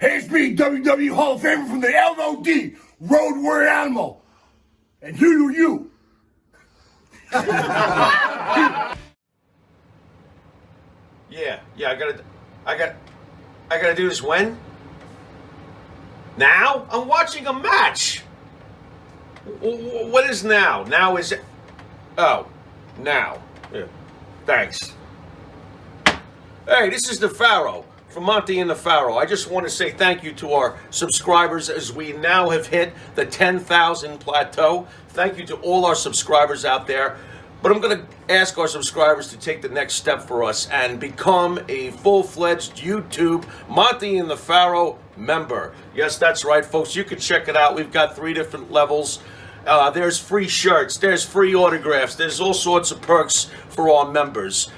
Hey, it's me, WWE Hall of Famer from the LOD, Road Warrior Animal. And you. Yeah, I gotta do this when? Now? I'm watching a match. What is now? Now is it? Oh, now. Yeah. Thanks. Hey, this is the Pharaoh from Monty and the Pharaoh. I just want to say thank you to our subscribers as we now have hit the 10,000 plateau. Thank you to all our subscribers out there. But I'm going to ask our subscribers to take the next step for us and become a full-fledged YouTube Monty and the Pharaoh member. Yes, that's right, folks. You can check it out. We've got 3 different levels. There's free shirts. There's free autographs. There's all sorts of perks for our members.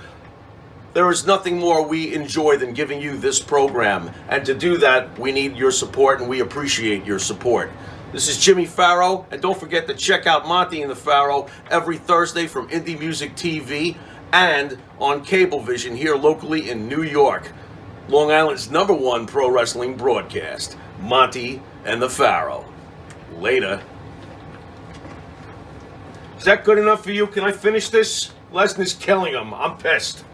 There is nothing more we enjoy than giving you this program. And to do that, we need your support, and we appreciate your support. This is Jimmy Pharaoh, and don't forget to check out Monty and the Pharaoh every Thursday from Indie Music TV and on Cablevision here locally in New York. Long Island's #1 pro wrestling broadcast, Monty and the Pharaoh. Later. Is that good enough for you? Can I finish this? Lesnar's killing him. I'm pissed.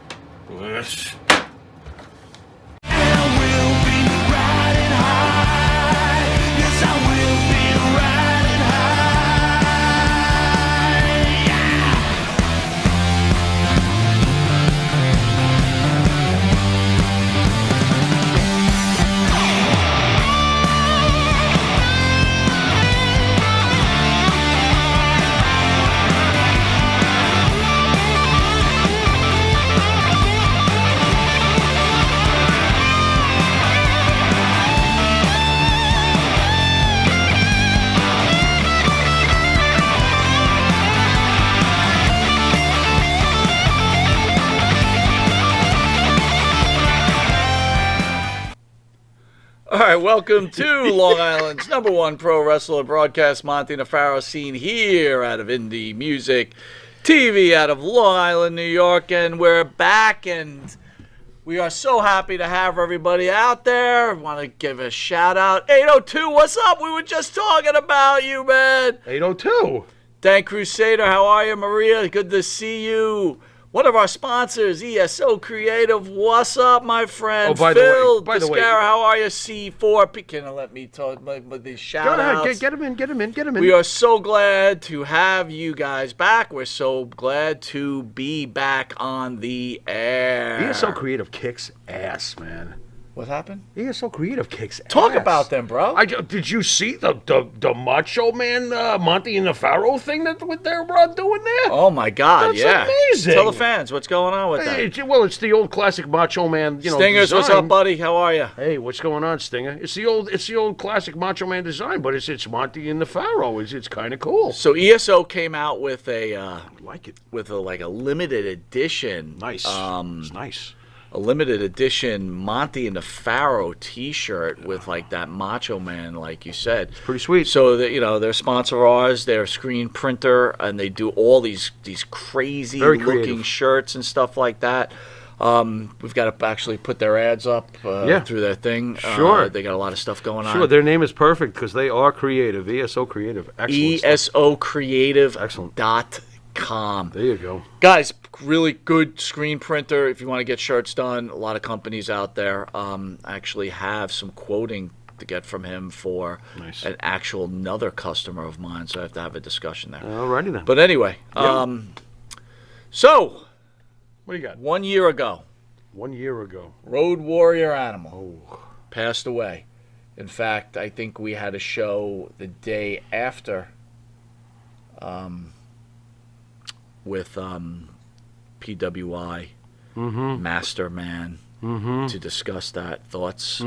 All right, welcome to Long Island's #1 pro wrestler broadcast, Monty and the Pharaoh, seen here out of Indie Music TV out of Long Island, New York, and we're back, and we are so happy to have everybody out there. I want to give a shout out. 802, what's up? We were just talking about you, man. 802. Dan Crusader, how are you? Maria, good to see you. One of our sponsors, ESO Creative. What's up, my friend? Oh, by Phil the way, Descara, how are you? C4. Can you let me talk with these shout outs? Go ahead, get him in. We are so glad to have you guys back. We're so glad to be back on the air. ESO Creative kicks ass, man. What happened? ESO Creative kicks ass. Talk about them, bro. Did you see the Macho Man Monty and the Pharaoh thing that they're doing there? Oh, my God, That's yeah. amazing. Tell the fans what's going on with that. Well, it's the old classic Macho Man, Stingers, design. what's up, buddy? How are you? Hey, what's going on, Stinger? It's the old classic Macho Man design, but it's Monty and the Pharaoh. It's kind of cool. So ESO came out with I like it. with a limited edition. Nice. It's nice. A limited edition Monty and the Pharaoh T-shirt with that Macho Man, like you said. It's pretty sweet. So that they're a sponsor of ours. They're a screen printer, and they do all these crazy looking shirts and stuff like that. We've got to actually put their ads up through their thing. Sure. They got a lot of stuff going on. Sure, their name is perfect because they are creative. ESO Creative. Excellent. ESO Creative. Excellent. .com. There you go. Guys, really good screen printer if you want to get shirts done. A lot of companies out there actually have some quoting to get from him for an actual another customer of mine, so I have to have a discussion there. Alrighty then. But anyway, so what do you got? 1 year ago. 1 year ago. Road Warrior Animal passed away. In fact, I think we had a show the day after with PWI, Master Man, to discuss that. Thoughts?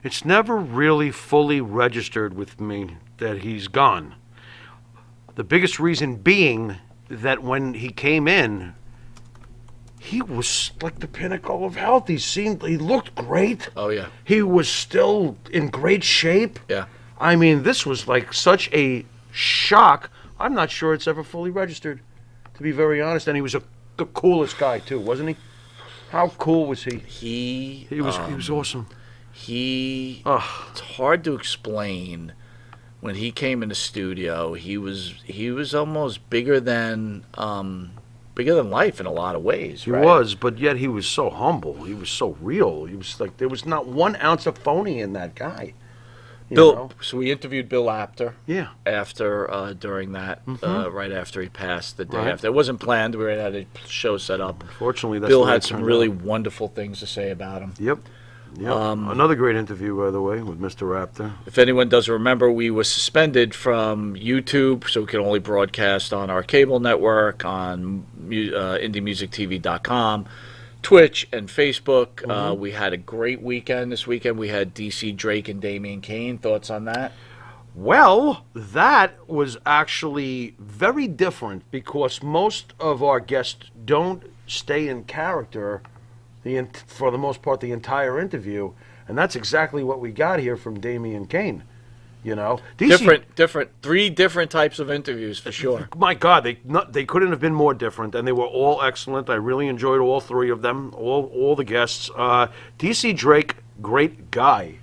It's never really fully registered with me that he's gone. The biggest reason being that when he came in, he was like the pinnacle of health. He looked great. Oh, yeah. He was still in great shape. Yeah. I mean, this was like such a shock. I'm not sure it's ever fully registered, to be very honest. And he was the coolest guy, too, wasn't he? How cool was he? He was awesome. It's hard to explain. When he came in the studio, he was almost bigger than life in a lot of ways. He right? was, but yet he was so humble. He was so real. He was like, there was not 1 ounce of phony in that guy. You know? So we interviewed Bill Apter. Yeah. After during that, right after he passed, the day Right. after. It wasn't planned. We already had a show set up. Unfortunately, that's Bill the way had it some turned really out. wonderful things to say about him. Yep. Another great interview, by the way, with Mr. Raptor. If anyone doesn't remember, we were suspended from YouTube, so we could only broadcast on our cable network, on indiemusictv.com, Twitch, and Facebook. We had a great weekend this weekend. We had DC Drake and Damian Kane. Thoughts on that? Well, that was actually very different because most of our guests don't stay in character for the most part the entire interview, and that's exactly what we got here from Damian Kane. You know, Different, 3 different types of interviews for sure. My God, they couldn't have been more different, and they were all excellent. I really enjoyed all 3 of them, all the guests. DC Drake, great guy.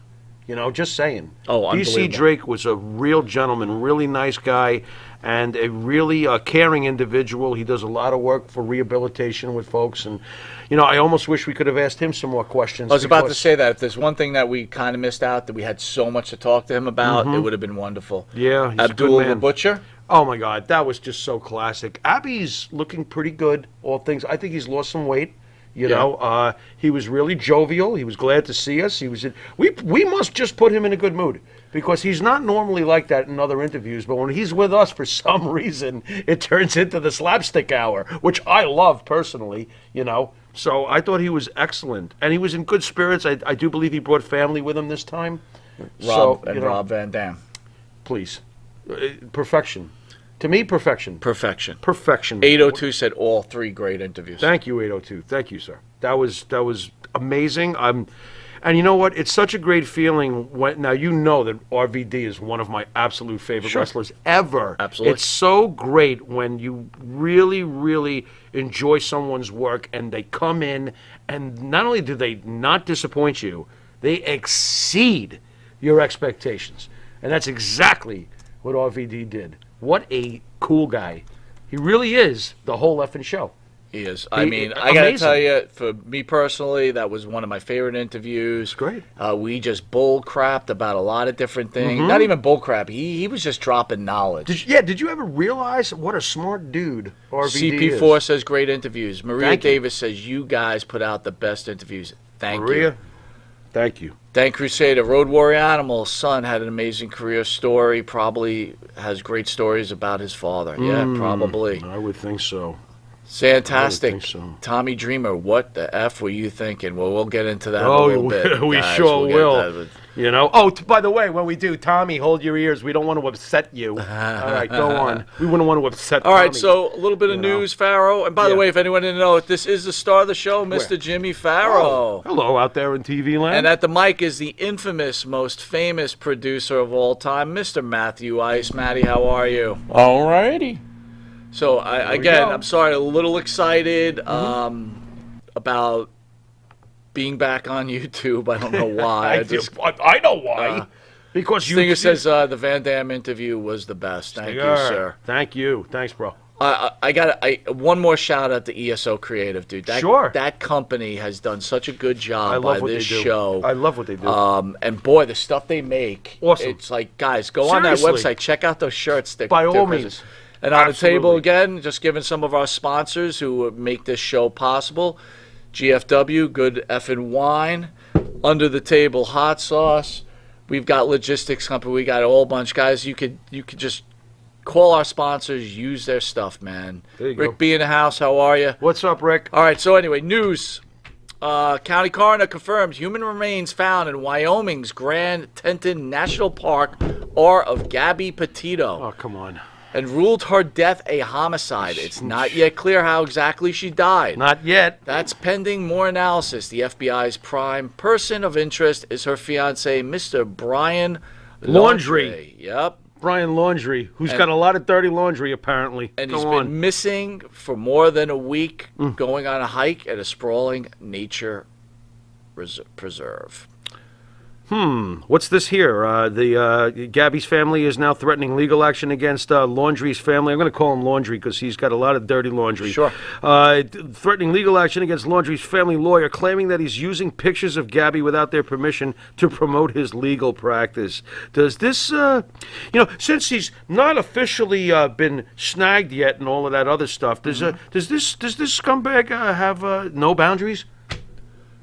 You know, just saying. Oh, DC unbelievable. Drake was a real gentleman, really nice guy, and a really caring individual. He does a lot of work for rehabilitation with folks, and you know, I almost wish we could have asked him some more questions. I was about to say that if there's one thing that we kind of missed out, that we had so much to talk to him about, it would have been wonderful. Yeah, he's a Abdul good the man. Butcher. Oh my God, that was just so classic. Abby's looking pretty good, all things. I think he's lost some weight. You know, he was really jovial. He was glad to see us. We must just put him in a good mood because he's not normally like that in other interviews. But when he's with us, for some reason, it turns into the slapstick hour, which I love personally. You know, so I thought he was excellent, and he was in good spirits. I do believe he brought family with him this time. Rob Van Dam. Please, perfection. To me, perfection. Perfection. 802 said all 3 great interviews. Thank you, 802. Thank you, sir. That was amazing. And you know what? It's such a great feeling when now you know that RVD is one of my absolute favorite wrestlers ever. Absolutely. It's so great when you really, really enjoy someone's work and they come in and not only do they not disappoint you, they exceed your expectations. And that's exactly what RVD did. What a cool guy. He really is the whole effing show. He is. I mean, I got to tell you, for me personally, that was one of my favorite interviews. Great. We just bull crapped about a lot of different things. Not even bull crap. He was just dropping knowledge. Did you ever realize what a smart dude RVD is? CP4 says great interviews. Maria Thank you. Davis says you guys put out the best interviews. Thank Maria, you. thank you. Dan Crusader, Road Warrior Animal's son had an amazing career story. Probably has great stories about his father. Yeah, probably. I would think so. Fantastic. I would think so. Tommy Dreamer, what the F were you thinking? Well, we'll get into that in a Oh, little bit. we guys. sure We'll will. get that. You know. Oh, by the way, when we do, Tommy, hold your ears. We don't want to upset you. All right, go on. We wouldn't want to upset. All right, Tommy. so a little bit of news, Farrow. And by the way, if anyone didn't know it, this is the star of the show, Mr. Jimmy Farrow. Oh, hello out there in TV land. And at the mic is the infamous, most famous producer of all time, Mr. Matthew Ice. Matty, how are you? All righty. So, go. I'm sorry, a little excited about being back on YouTube. I don't know why. I know why. Because Stinger says the Van Damme interview was the best. Thank you, sir. Thank you. Thanks, bro. I got one more shout out to ESO Creative, dude. That company has done such a good job by this show. I love what they do. And boy, the stuff they make, awesome. It's like, guys, go on that Seriously. website, check out those shirts. By all means. And on Absolutely. the table again, just giving some of our sponsors who make this show possible. GFW, Good Effin' Wine. Under the Table Hot Sauce. We've got Logistics Company. We got a whole bunch. Guys, you could just call our sponsors, use their stuff, man. There you Rick go. B in the house, how are you? What's up, Rick? All right, so anyway, news. County coroner confirms human remains found in Wyoming's Grand Teton National Park are of Gabby Petito. Oh, come on. And ruled her death a homicide. It's not yet clear how exactly she died. Not yet. That's pending more analysis. The FBI's prime person of interest is her fiancé, Mr. Brian Laundrie. Yep. Brian Laundrie, who's got a lot of dirty laundry, apparently. And Go he's on. been missing for more than a week, going on a hike at a sprawling nature preserve. What's this here? Gabby's family is now threatening legal action against Laundrie's family. I'm going to call him Laundrie because he's got a lot of dirty laundry. Sure. Threatening legal action against Laundrie's family lawyer, claiming that he's using pictures of Gabby without their permission to promote his legal practice. Does this, since he's not officially been snagged yet and all of that other stuff, does this scumbag have no boundaries?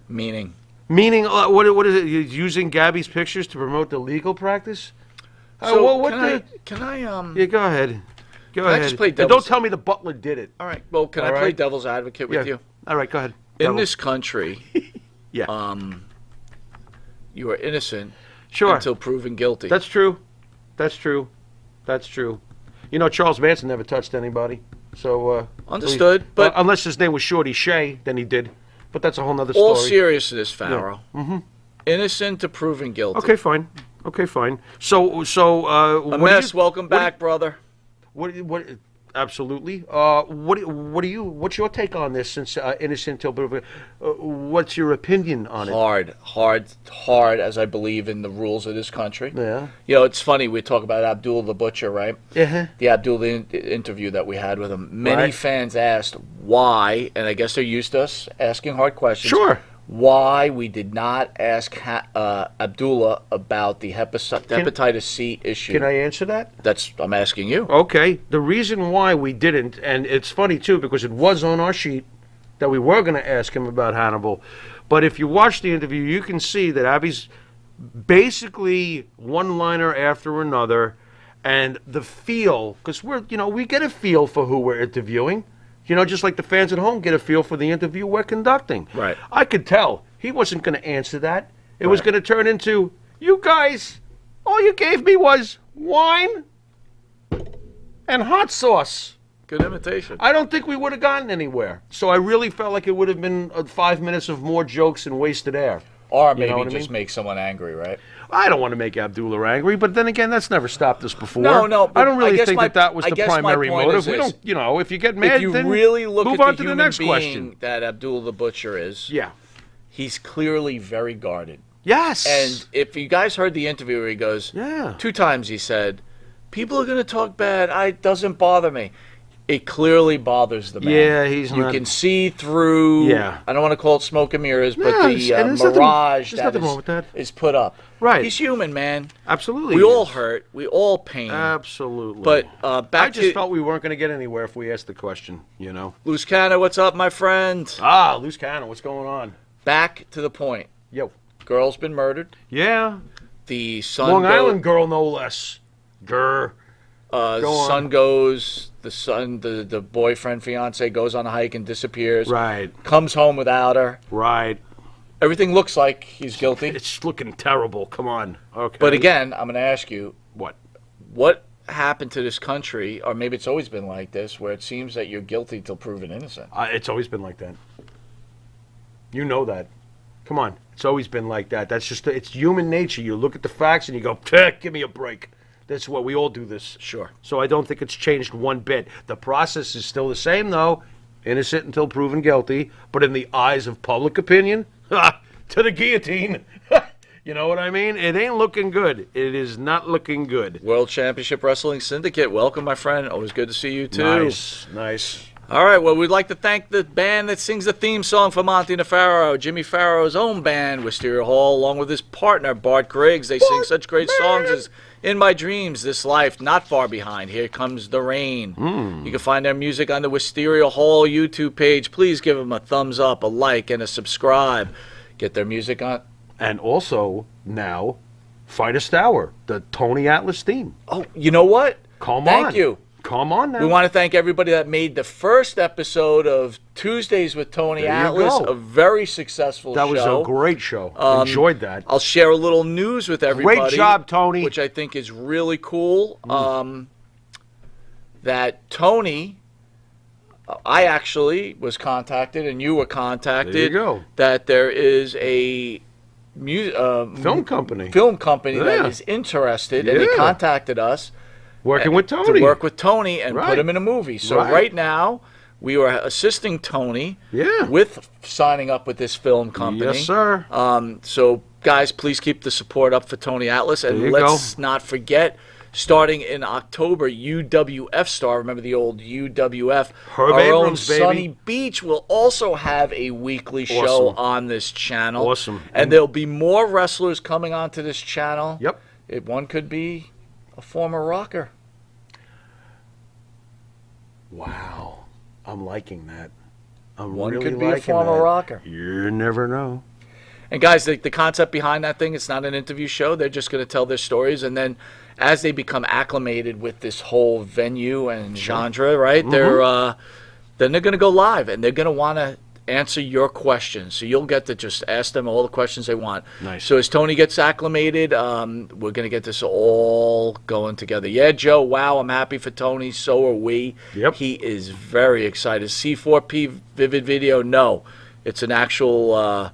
Meaning? Meaning, what is it? He's using Gabby's pictures to promote the legal practice? So Can I? Yeah, Go ahead. Go I ahead. just play And devil's- don't tell me the butler did it. All right. Well, can All I play right. devil's advocate with you? All right, go ahead. In Devil. this country, Yeah. you are innocent Sure. until proven guilty. That's true. That's true. That's true. You know, Charles Manson never touched anybody. So Understood, but- unless his name was Shorty Shea, then he did. But that's a whole nother story. all seriousness, Pharaoh. Innocent to proven guilty. Okay, fine. Okay, fine. So A mess. Welcome back, brother. What? Absolutely. What's your take on this? Since innocent till proven, what's your opinion on it? Hard, as I believe in the rules of this country. Yeah. You know, it's funny, we talk about Abdul the Butcher, right? Uh-huh. The Abdul interview that we had with him. Many Right. fans asked why, and I guess they're used to us asking hard questions. Sure. Why we did not ask Abdullah about the hepatitis C issue. Can I answer that? I'm asking you. Okay. The reason why we didn't, and it's funny too, because it was on our sheet that we were going to ask him about Hannibal. But if you watch the interview, you can see that Abby's basically one-liner after another, and the feel, because we get a feel for who we're interviewing. Just like the fans at home get a feel for the interview we're conducting. Right. I could tell he wasn't going to answer that. It was going to turn into, you guys, all you gave me was wine and hot sauce. Good imitation. I don't think we would have gotten anywhere. So I really felt like it would have been 5 minutes of more jokes and wasted air. Or You know maybe what I just mean? make someone angry, right? I don't want to make Abdullah angry, but then again, that's never stopped us before. No, but I don't really I guess think that was I the guess my primary point motive. is We this. don't, if you get mad, If you then really look move at on the to the human next being question. that Abdul the Butcher is, Yeah. he's clearly very guarded. Yes. And if you guys heard the interview where he goes, Yeah. 2 times he said, people are going to talk bad. It doesn't bother me. It clearly bothers the man. Yeah, he's You not- can see through, Yeah. I don't want to call it smoke and mirrors, but Yeah, the and there's nothing- mirage there's that nothing wrong with that. is put up. Right. He's human, man. Absolutely. We he all is. hurt. We all pain. Absolutely. But back I just to felt we weren't going to get anywhere if we asked the question, Loose Canna, what's up, my friend? Loose cannon, what's going on? Back to the point. Yo. Girl's been murdered. Yeah. The son Long Island girl, no less. Grr. Go on. son goes. The boyfriend, fiance goes on a hike and disappears. Right. Comes home without her. Right. Everything looks like he's guilty. It's looking terrible. Come on. Okay. But again, I'm going to ask you, what happened to this country, or maybe it's always been like this, where it seems that you're guilty till proven innocent? It's always been like that. You know that. Come on. It's always been like that. That's just, it's human nature. You look at the facts and you go, give me a break. That's what we all do this. Sure. So I don't think it's changed one bit. The process is still the same, though. Innocent until proven guilty. But in the eyes of public opinion, to the guillotine. You know what I mean? It ain't looking good. It is not looking good. World Championship Wrestling Syndicate. Welcome, my friend. Always good to see you, too. Nice. All right, well, we'd like to thank the band that sings the theme song for Monty and the Pharaoh, Jimmy Farrow's own band, Wisteria Hall, along with his partner, Bart Griggs. They sing such great songs as In My Dreams, This Life, Not Far Behind, Here Comes the Rain. You can find their music on the Wisteria Hall YouTube page. Please give them a thumbs up, a like, and a subscribe. Get their music on. And also, now, Finest Hour, the Tony Atlas theme. Oh, you know what? Come on. Thank you. Come on now. We want to thank everybody that made the first episode of Tuesdays with Tony There you Atlas go. a very successful show. That was a great show. Enjoyed that. I'll share a little news with everybody. Great job, Tony. Which I think is really cool. That Tony, I actually was contacted, and you were contacted. There you go. That there is a Film company. that Yeah. is interested, and he Yeah. contacted us Working with Tony. To work with Tony and Right. put him in a movie. So Right. right now, we are assisting Tony with signing up with this film company. Yes, sir. So, guys, please keep the support up for Tony Atlas. And There you let's not forget, starting in October, UWF Star, remember the old UWF, Herb our own Abrams, baby. Sunny Beach will also have a weekly show on this channel. Awesome. And there'll be more wrestlers coming onto this channel. Yep. One could be a former rocker. Wow. I'm liking that. I'm One really could be a liking former that. rocker. You never know. And guys, the concept behind that thing, it's not an interview show. They're just going to tell their stories. And then as they become acclimated with this whole venue and genre, right, then they're going to go live. And they're going to want to answer your questions. So you'll get to just ask them all the questions they want. Nice. So as Tony gets acclimated, we're going to get this all going together. Yeah, Joe, wow, I'm happy for Tony. So are we. Yep. He is very excited. C4P Vivid Video, no. It's an actual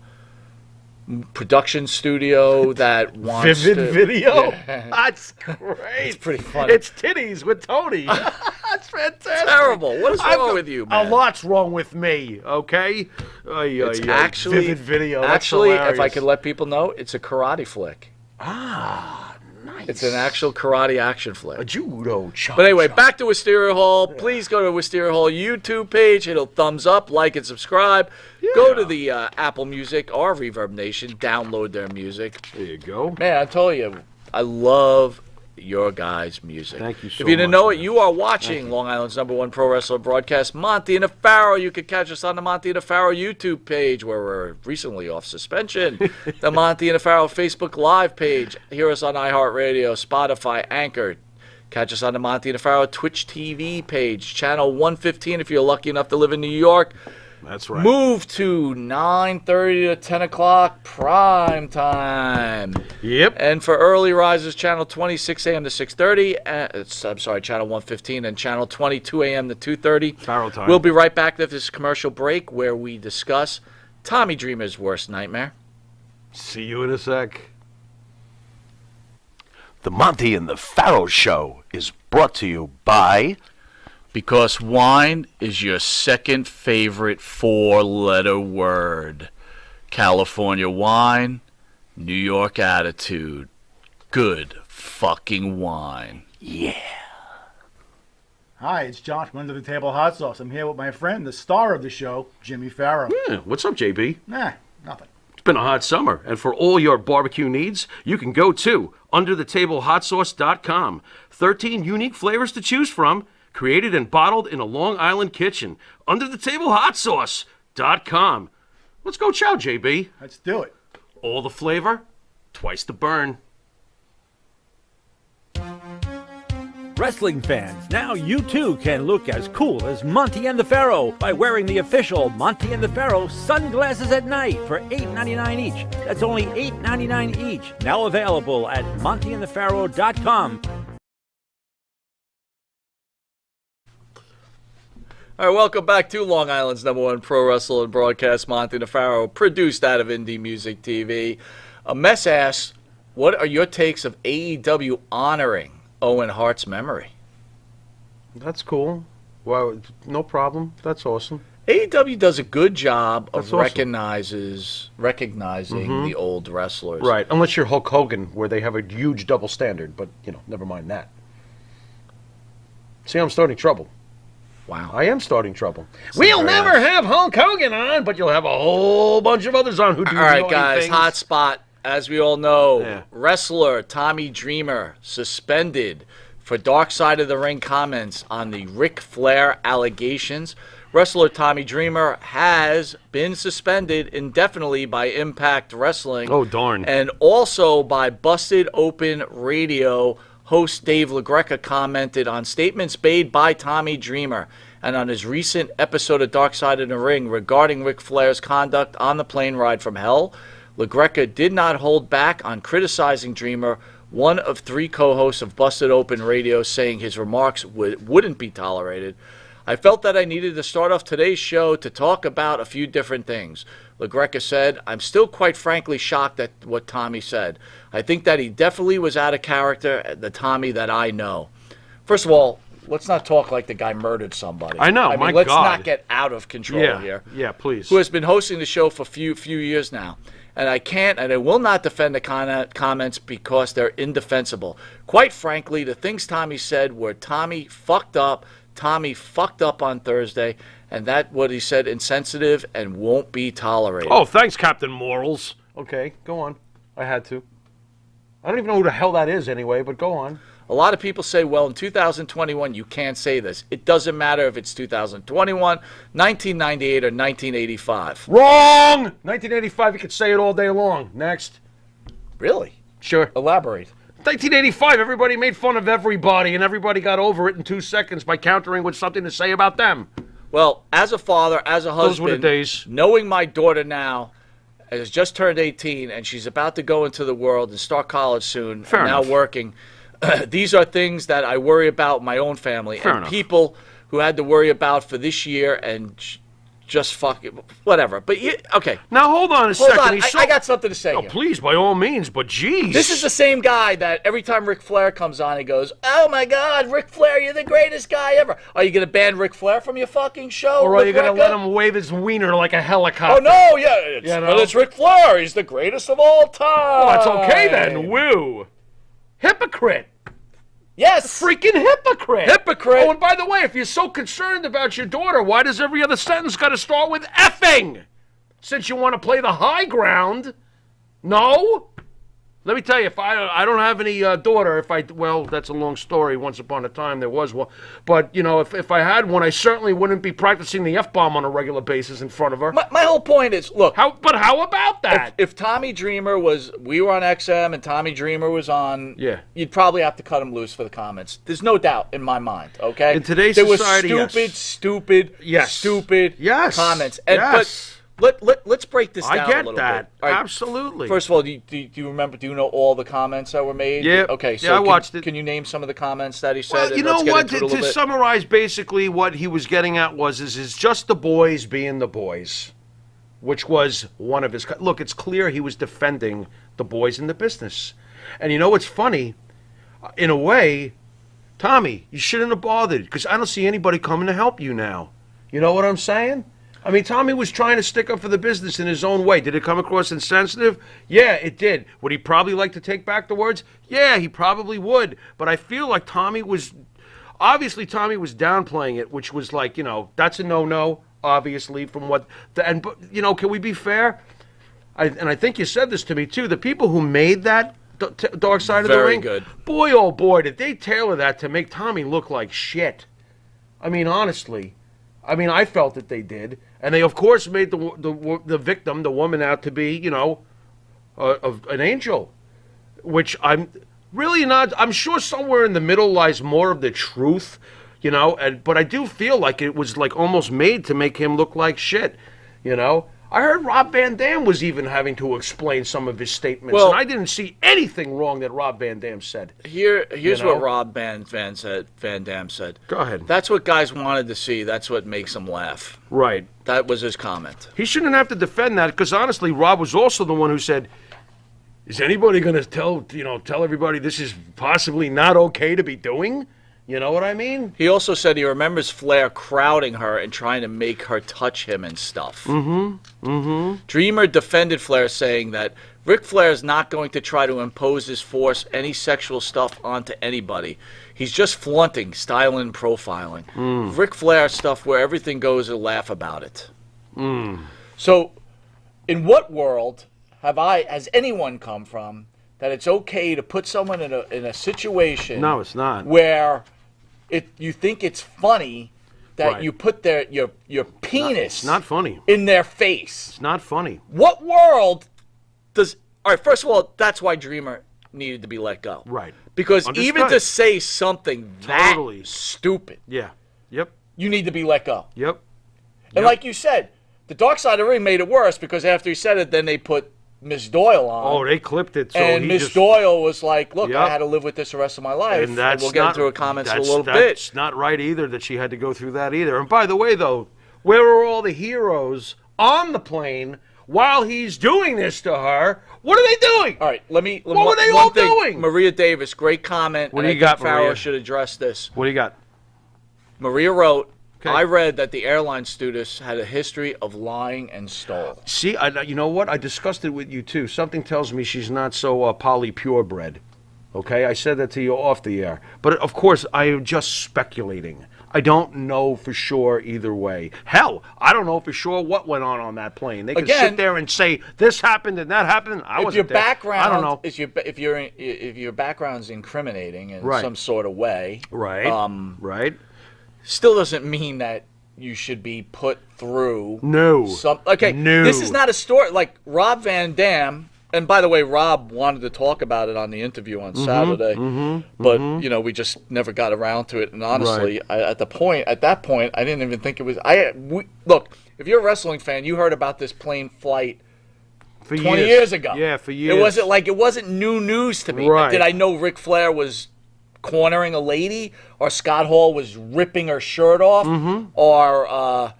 production studio that wants Vivid to, Video? Yeah. That's great. It's pretty funny. It's titties with Tony. That's fantastic. Terrible. What is wrong with you, man? A lot's wrong with me, okay? It's actually Vivid Video. That's actually, if I hilarious. could let people know, it's a karate flick. Ah, nice. It's an actual karate action flick. A judo chop. But anyway, back to Wisteria Hall. Please go to Wisteria Hall YouTube page. Hit a thumbs up, like, and subscribe. Go to the Apple Music or Reverb Nation. Download their music. There you go. Man, I told you, I love your guys' music. Thank you so If you didn't much, know it, man. you are watching Long Island's #1 pro wrestler broadcast, Monty and the Pharaoh. You can catch us on the Monty and the Pharaoh YouTube page, where we're recently off suspension. The Monty and the Pharaoh Facebook Live page. Hear us on iHeartRadio, Spotify, Anchor. Catch us on the Monty and the Pharaoh Twitch TV page, channel 115 if you're lucky enough to live in New York. That's right. Move to 9:30 to 10 o'clock prime time. Yep. And for early risers, channel 20, 6 a.m. to 6:30. Channel 115 and channel 20, 2 a.m. to 2:30. Pharaoh time. We'll be right back after this commercial break where we discuss Tommy Dreamer's worst nightmare. See you in a sec. The Monty and the Pharaoh Show is brought to you by... Because wine is your second favorite four-letter word. California wine, New York attitude. Good fucking wine. Hi, it's John from Under the Table Hot Sauce. I'm here with my friend, the star of the show, Jimmy Farrow. Yeah, what's up, JB? Nah, nothing. It's been a hot summer, and for all your barbecue needs, you can go to underthetablehotsauce.com. 13 unique flavors to choose from, created and bottled in a Long Island kitchen. Underthetablehotsauce.com. Let's go chow, JB. Let's do it. All the flavor, twice the burn. Wrestling fans, now you too can look as cool as Monty and the Pharaoh by wearing the official Monty and the Pharaoh sunglasses at night for $8.99 each. That's only $8.99 each. Now available at montyandthepharaoh.com. All right, welcome back to Long Island's #1 pro wrestler and broadcast, Monty the Pharaoh, produced out of Indie Music TV. A mess asks, what are your takes of AEW honoring Owen Hart's memory? That's cool. Well, no problem. That's awesome. AEW does a good job of That's awesome. recognizing the old wrestlers. Right, unless you're Hulk Hogan, where they have a huge double standard, but, never mind that. See, I'm starting trouble. Wow. I am starting trouble. We'll never have Hulk Hogan on, but you'll have a whole bunch of others on who do All right, naughty guys, things. hot spot. As we all know, Yeah. wrestler Tommy Dreamer suspended for Dark Side of the Ring comments on the Ric Flair allegations. Wrestler Tommy Dreamer has been suspended indefinitely by Impact Wrestling. Oh, darn. And also by Busted Open Radio. Host Dave LaGreca commented on statements made by Tommy Dreamer and on his recent episode of Dark Side of the Ring regarding Ric Flair's conduct on the plane ride from hell. LaGreca did not hold back on criticizing Dreamer, one of 3 co-hosts of Busted Open Radio, saying his remarks wouldn't be tolerated. I felt that I needed to start off today's show to talk about a few different things. LaGreca said, I'm still quite frankly shocked at what Tommy said. I think that he definitely was out of character, the Tommy that I know. First of all, let's not talk like the guy murdered somebody. I know, mean, let's not get out of control here. Yeah, please. Who has been hosting the show for a few years now. And I can't and I will not defend the comments because they're indefensible. Quite frankly, the things Tommy said were Tommy fucked up on Thursday, and that what he said insensitive and won't be tolerated. Oh, thanks, Captain Morals. Okay, go on. I had to. I don't even know who the hell that is anyway, but go on. A lot of people say, well, in 2021, you can't say this. It doesn't matter if it's 2021, 1998, or 1985. Wrong! 1985, you could say it all day long. Next. Really? Sure. Elaborate. 1985, everybody made fun of everybody, and everybody got over it in 2 seconds by countering with something to say about them. Well, as a father, as a husband, Those were the days. Knowing my daughter now has just turned 18, and she's about to go into the world and start college soon, Fair now enough. working, these are things that I worry about my own family. Fair and enough. people who had to worry about for this year and just fuck it, whatever. But okay. Now, hold on a Hold second. on, I got something to say Oh, here. please, by all means, but geez. This is the same guy that every time Ric Flair comes on, he goes, "Oh my God, Ric Flair, you're the greatest guy ever." Are you going to ban Ric Flair from your fucking show? Or are you going to LaGreca? let him wave his wiener like a helicopter? Oh no, yeah, it's, You know? but it's Ric Flair. He's the greatest of all time. Oh, that's okay then. Woo. Hypocrite. Yes. Freaking hypocrite. Hypocrite. Oh, and by the way, if you're so concerned about your daughter, why does every other sentence got to start with effing? Since you want to play the high ground. No? Let me tell you, if I don't have any daughter, well, that's a long story. Once upon a time there was one. But, you know, if I had one, I certainly wouldn't be practicing the F-bomb on a regular basis in front of her. My whole point is, look. How about that? If Tommy Dreamer we were on XM and Tommy Dreamer was on, Yeah. you'd probably have to cut him loose for the comments. There's no doubt in my mind, okay? In today's there society, was stupid Yes. comments. And, Yes. But let's break this down I a get little that. bit. All right. Absolutely. First of all, do you remember? Do you know all the comments that were made? Yeah. Okay. So Yeah, I watched it. Can you name some of the comments that he said? Well, you and know let's get what? into it a little To bit? summarize, basically, what he was getting at is just the boys being the boys, which was one of his. Look, it's clear he was defending the boys in the business, and you know what's funny? In a way, Tommy, you shouldn't have bothered because I don't see anybody coming to help you now. You know what I'm saying? I mean, Tommy was trying to stick up for the business in his own way. Did it come across insensitive? Yeah, it did. Would he probably like to take back the words? Yeah, he probably would. But I feel like Tommy was downplaying it, which was like, you know, that's a no-no, obviously, from what, but, you know, can we be fair? And I think you said this to me, too. The people who made that Dark Side of the Very Ring, good. boy, oh boy, did they tailor that to make Tommy look like shit. I mean, honestly. I mean, I felt that they did. And they, of course, made the victim, the woman, out to be, you know, an angel. Which I'm really not. I'm sure somewhere in the middle lies more of the truth, you know. But I do feel like it was like almost made to make him look like shit, you know. I heard Rob Van Dam was even having to explain some of his statements. Well, and I didn't see anything wrong that Rob Van Dam said. Here's you know? what Rob Van Dam said. Go ahead. That's what guys wanted to see. That's what makes them laugh. Right. That was his comment. He shouldn't have to defend that because honestly, Rob was also the one who said, "Is anybody going to tell everybody this is possibly not okay to be doing?" You know what I mean? He also said he remembers Flair crowding her and trying to make her touch him and stuff. Dreamer defended Flair, saying that Ric Flair is not going to try to impose his force, any sexual stuff onto anybody. He's just flaunting, styling, and profiling. Ric Flair stuff where everything goes and laugh about it. So, in what world has anyone come from that it's okay to put someone in a situation? No, it's not. Where you think it's funny that Right. you put your penis It's not funny. in their face. It's not funny. What world does? All right, first of all, that's why Dreamer needed to be let go. Right. Because Understood. even to say something that Totally. stupid, Yeah. Yep. you need to be let go. Yep. And like you said, the Dark Side of the Ring made it worse because after he said it, then they put Miss Doyle on. Oh, they clipped it. So and he Miss just, Doyle was like, "Look, Yep. I had to live with this the rest of my life." And that's we'll get not, into her comments in a little bit. That's not right either that she had to go through that either. And by the way, though, where are all the heroes on the plane while he's doing this to her, what are they doing? All right, let me. What were they all doing? Maria Davis, great comment. What do you got, Farrell Maria? should address this. What do you got? Maria wrote, Okay. I read that the airline stewardess had a history of lying and stole. See, you know what? I discussed it with you, too. Something tells me she's not so poly purebred. Okay? I said that to you off the air. But, of course, I am just speculating. I don't know for sure either way. Hell, I don't know for sure what went on that plane. They could sit there and say, this happened and that happened. I wasn't there. I don't know. If your background's incriminating in Right. some sort of way, Right. Right. still doesn't mean that you should be put through No. No. This is not a story like Rob Van Dam. And by the way, Rob wanted to talk about it on the interview on Saturday, but we just never got around to it. And honestly, at that point, I didn't even think it was. Look, if you're a wrestling fan, you heard about this plane flight For 20 years ago. Yeah, for years. It wasn't new news to me. Right. Did I know Ric Flair was cornering a lady, or Scott Hall was ripping her shirt off, or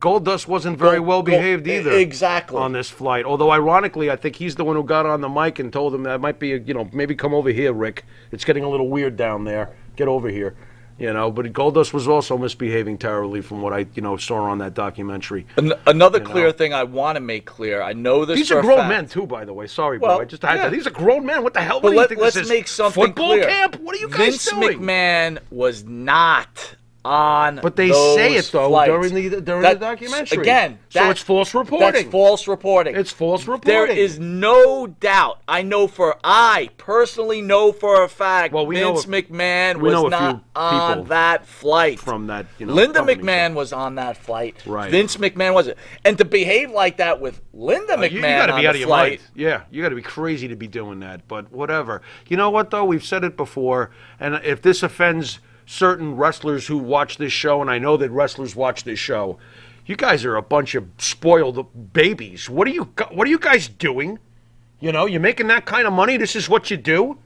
Goldust wasn't very well behaved either. Exactly. On this flight. Although, ironically, I think he's the one who got on the mic and told him that might be, maybe come over here, Rick. It's getting a little weird down there. Get over here. But Goldust was also misbehaving terribly from what I, saw on that documentary. Another clear thing I want to make clear. I know this. These are grown men too, by the way. Sorry, bro. I just had that. These are grown men. What the hell? But what do you think let's this is? make something Football clear. camp? What are you guys doing? Vince McMahon was not on. But they those say it though flights. during the documentary. Again, so it's false reporting. That's false reporting. It's false reporting. There is no doubt. I personally know for a fact. Well, Vince McMahon was not on that flight. From that, Linda company, McMahon was on that flight. Right. Vince McMahon wasn't. And to behave like that with Linda McMahon you got to on be out the of your flight. mind. Yeah, you got to be crazy to be doing that. But whatever. You know what though? We've said it before, and if this offends certain wrestlers who watch this show, and I know that wrestlers watch this show, you guys are a bunch of spoiled babies. What are you guys doing? You're making that kind of money. This is what you do.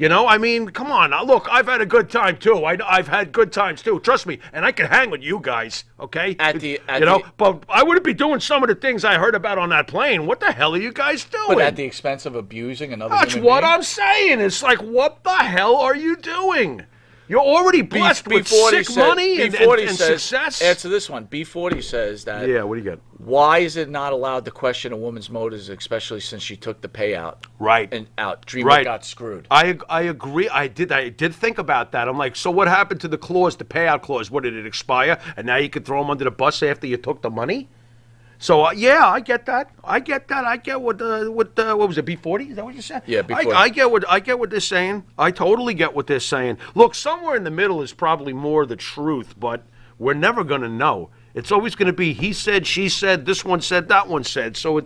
I mean, come on. Now, look, I've had a good time too. I've had good times too. Trust me, and I can hang with you guys. Okay. But I wouldn't be doing some of the things I heard about on that plane. What the hell are you guys doing? But at the expense of abusing another That's human what being? I'm saying. It's like, what the hell are you doing? You're already blessed with sick money and success. Answer this one. B40 says that. Yeah, what do you got? Why is it not allowed to question a woman's motives, especially since she took the payout? Right. And out. Dreamer got screwed. I agree. I did think about that. I'm like, so what happened to the clause, the payout clause? What, did it expire? And now you can throw them under the bus after you took the money? So, yeah, I get that. I get what was it, B40? Is that what you said? Yeah, B40. I get what they're saying. I totally get what they're saying. Look, somewhere in the middle is probably more the truth, but we're never going to know. It's always going to be he said, she said, this one said, that one said. So we're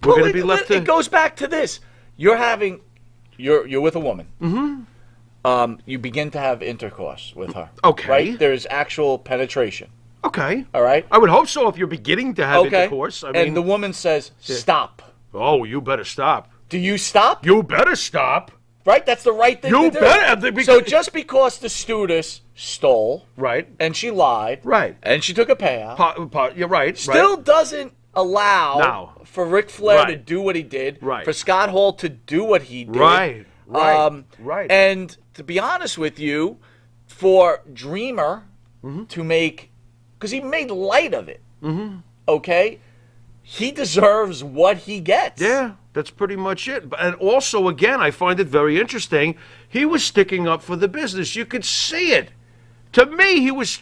going to be left to... It goes back to this. You're with a woman. Mm-hmm. You begin to have intercourse with her. Okay. Right? There's actual penetration. Okay. All right? I would hope so if you're beginning to have intercourse. And the woman says, stop. Oh, you better stop. Do you stop? You better stop. Right? That's the right thing to do. You better. So just because the stewardess stole. Right. And she lied. Right. And she took a payout. You're right. Still doesn't allow for Ric Flair to do what he did. Right. For Scott Hall to do what he did. Right. Right. And to be honest with you, for Dreamer to make... Because he made light of it. Mm-hmm. Okay? He deserves what he gets. Yeah, that's pretty much it. And also, again, I find it very interesting. He was sticking up for the business. You could see it. To me, he was.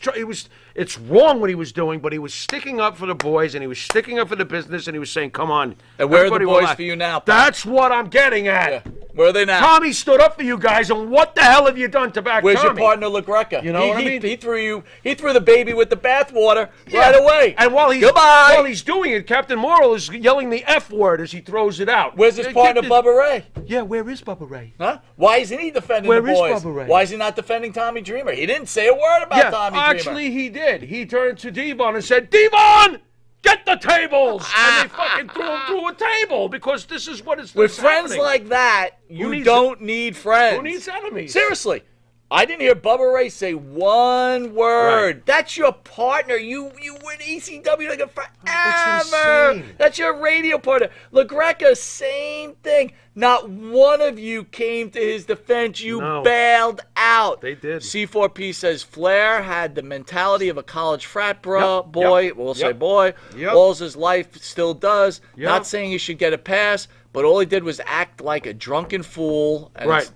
It's wrong what he was doing, but he was sticking up for the boys, and he was sticking up for the business, and he was saying, "Come on." And where are the boys for you now, Pop? That's what I'm getting at. Yeah. Where are they now? Tommy stood up for you guys, and what the hell have you done to back Where's Tommy? your partner, LaGreca? You know what I mean? He threw the baby with the bathwater right away. And while he's doing it, Captain Moral is yelling the F word as he throws it out. Where's his partner, Bubba Ray? Yeah, where is Bubba Ray? Huh? Why isn't he defending the boys? Where is Bubba Ray? Why is he not defending Tommy Dreamer? He didn't say a word about Tommy Dreamer. Actually, he did. He turned to Devon and said, "Devon, get the tables!" And they fucking threw him through a table because this is what it's with friends happening. like that. You don't need friends. Who needs enemies? Seriously. I didn't hear Bubba Ray say one word. Right. That's your partner. You were in ECW like forever. That's insane. That's your radio partner. LaGreca, same thing. Not one of you came to his defense. You No. bailed out. They did. C4P says Flair had the mentality of a college frat Yep. boy. Yep. We'll say Yep. boy. Yep. All his life still does. Yep. Not saying he should get a pass, but all he did was act like a drunken fool. And Right.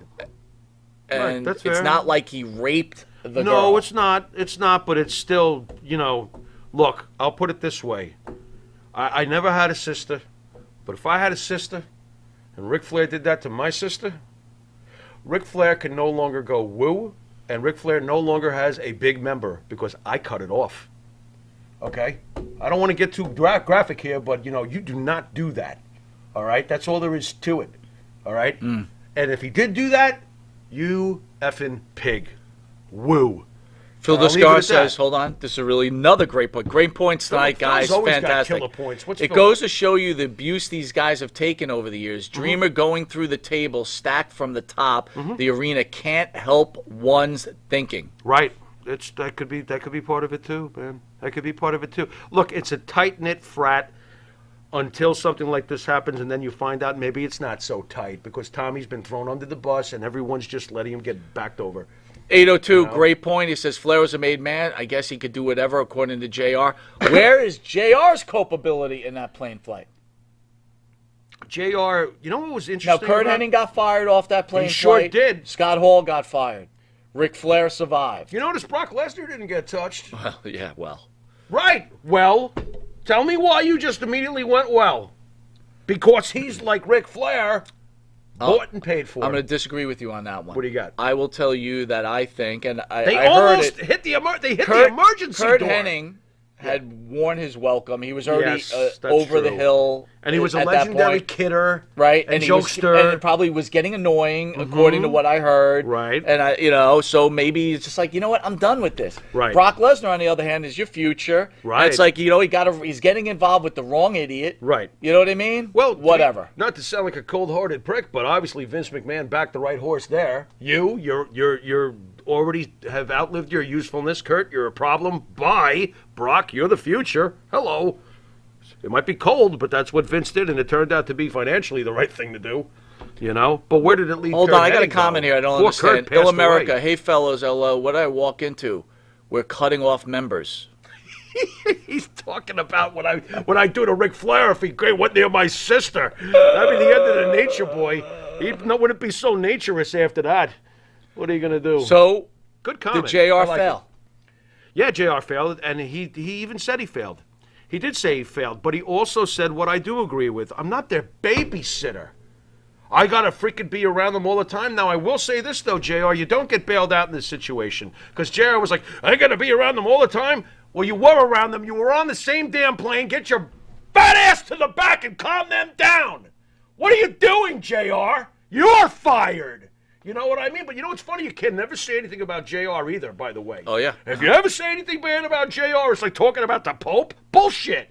and that's it's fair. not like he raped the girl. No, it's not. It's not, but it's still, look, I'll put it this way. I never had a sister, but if I had a sister and Ric Flair did that to my sister, Ric Flair can no longer go woo, and Ric Flair no longer has a big member because I cut it off. Okay? I don't want to get too graphic here, but, you do not do that. All right? That's all there is to it. All right? And if he did do that, you effing pig. Woo. Phil I'll leave it Descar at says, that. hold on, this is really another great point. Great points tonight, Phil's guys. always got Fantastic. killer points. What's It Phil? goes to show you the abuse these guys have taken over the years. Dreamer going through the table, stacked from the top. The arena can't help one's thinking. Right. That could be part of it too, man. That could be part of it too. Look, it's a tight-knit frat until something like this happens, and then you find out maybe it's not so tight because Tommy's been thrown under the bus and everyone's just letting him get backed over. 802, great point. He says Flair was a made man. I guess he could do whatever, according to JR. Where is JR's culpability in that plane flight? JR, you know what was Now, interesting? Kurt about- Hennig got fired off that plane He sure flight. did. Scott Hall got fired. Ric Flair survived. You notice Brock Lesnar didn't get touched. Well, yeah, well. Right. Well, tell me why you just immediately went well. Because he's like Ric Flair, bought and paid for. I'm going to disagree with you on that one. What do you got? I will tell you that I think, and They I heard almost it. hit the emergency Kurt door. Hennig had worn his welcome. He was already Yes, that's over the true. hill. And he was a at that legendary point. kidder, Right, and he was, jokester. and it probably was getting annoying, according to what I heard. Right. And so maybe it's just like, you know what, I'm done with this. Right. Brock Lesnar, on the other hand, is your future. Right. And it's like, he's getting involved with the wrong idiot. Right. You know what I mean? Well, whatever. Not to sound like a cold-hearted prick, but obviously Vince McMahon backed the right horse there. You're already have outlived your usefulness, Kurt. You're a problem. Bye, Brock. You're the future. Hello. It might be cold, but that's what Vince did, and it turned out to be financially the right thing to do. But where did it lead? Hold Kurt on, I got a Hennig, comment though? here. I don't Poor understand. Kurt passed Ill America. away. Hey, fellows, LO, what did I walk into? We're cutting off members. He's talking about what I do to Ric Flair if he went near my sister. That'd be the end of the nature boy. Wouldn't be so naturous after that. What are you gonna do? So, Good comment. did JR I like fail? it. Yeah, JR failed, and he even said he failed. He did say he failed, but he also said what I do agree with. I'm not their babysitter. I gotta freaking be around them all the time. Now, I will say this, though, JR, you don't get bailed out in this situation. Because JR was like, I gotta be around them all the time. Well, you were around them. You were on the same damn plane. Get your fat ass to the back and calm them down. What are you doing, JR? You're fired. You know what I mean? But you know what's funny? You can never say anything about JR either, by the way. Oh, yeah. If you ever say anything bad about JR, it's like talking about the Pope. Bullshit.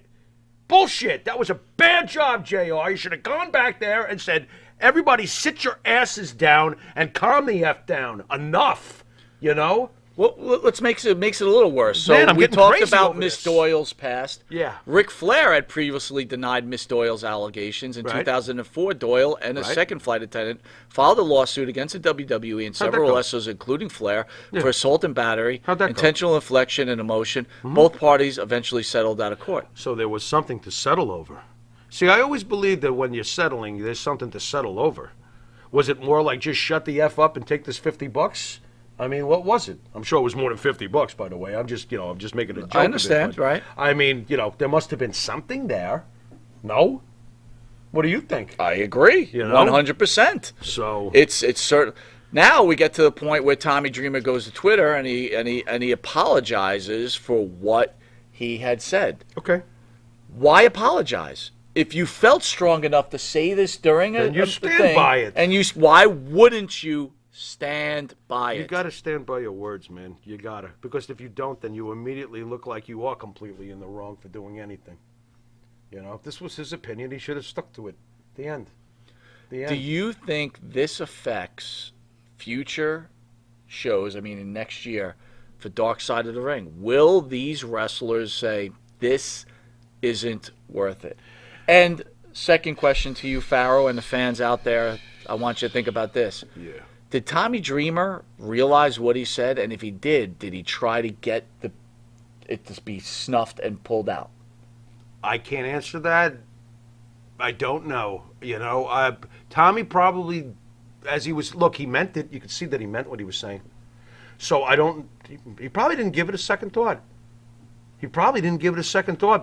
Bullshit. That was a bad job, JR. You should have gone back there and said, everybody sit your asses down and calm the F down. Enough. Well, let's makes it a little worse. So Man, I'm we getting talked crazy about over Miss this. Doyle's past. Yeah. Ric Flair had previously denied Miss Doyle's allegations. In Right. 2004, Doyle and a Right. second flight attendant filed a lawsuit against the WWE and How'd that several go? wrestlers, including Flair, for assault and battery, How'd that go? intentional inflection and emotion. Both parties eventually settled out of court. So there was something to settle over. See, I always believed that when you're settling, there's something to settle over. Was it more like just shut the F up and take this $50? I mean, what was it? I'm sure it was more than $50, by the way. I'm just making a joke. I understand, of it, but, right? I mean, there must have been something there. No? What do you think? I agree, 100%. So It's certain. Now we get to the point where Tommy Dreamer goes to Twitter and he apologizes for what he had said. okay. Why apologize? If you felt strong enough to say this during Then you a stand thing, by it. and why wouldn't you stand by You it? got to stand by your words, man. You got to. Because if you don't, then you immediately look like you are completely in the wrong for doing anything. If this was his opinion, he should have stuck to it. The end. Do you think this affects future shows, I mean, in next year for Dark Side of the Ring, will these wrestlers say, this isn't worth it? And second question to you, Pharaoh, and the fans out there, I want you to think about this. Yeah. Did Tommy Dreamer realize what he said? And if he did he try to get it to be snuffed and pulled out? I can't answer that. I don't know. Tommy probably, as he was, look, he meant it. You could see that he meant what he was saying. So he probably didn't give it a second thought.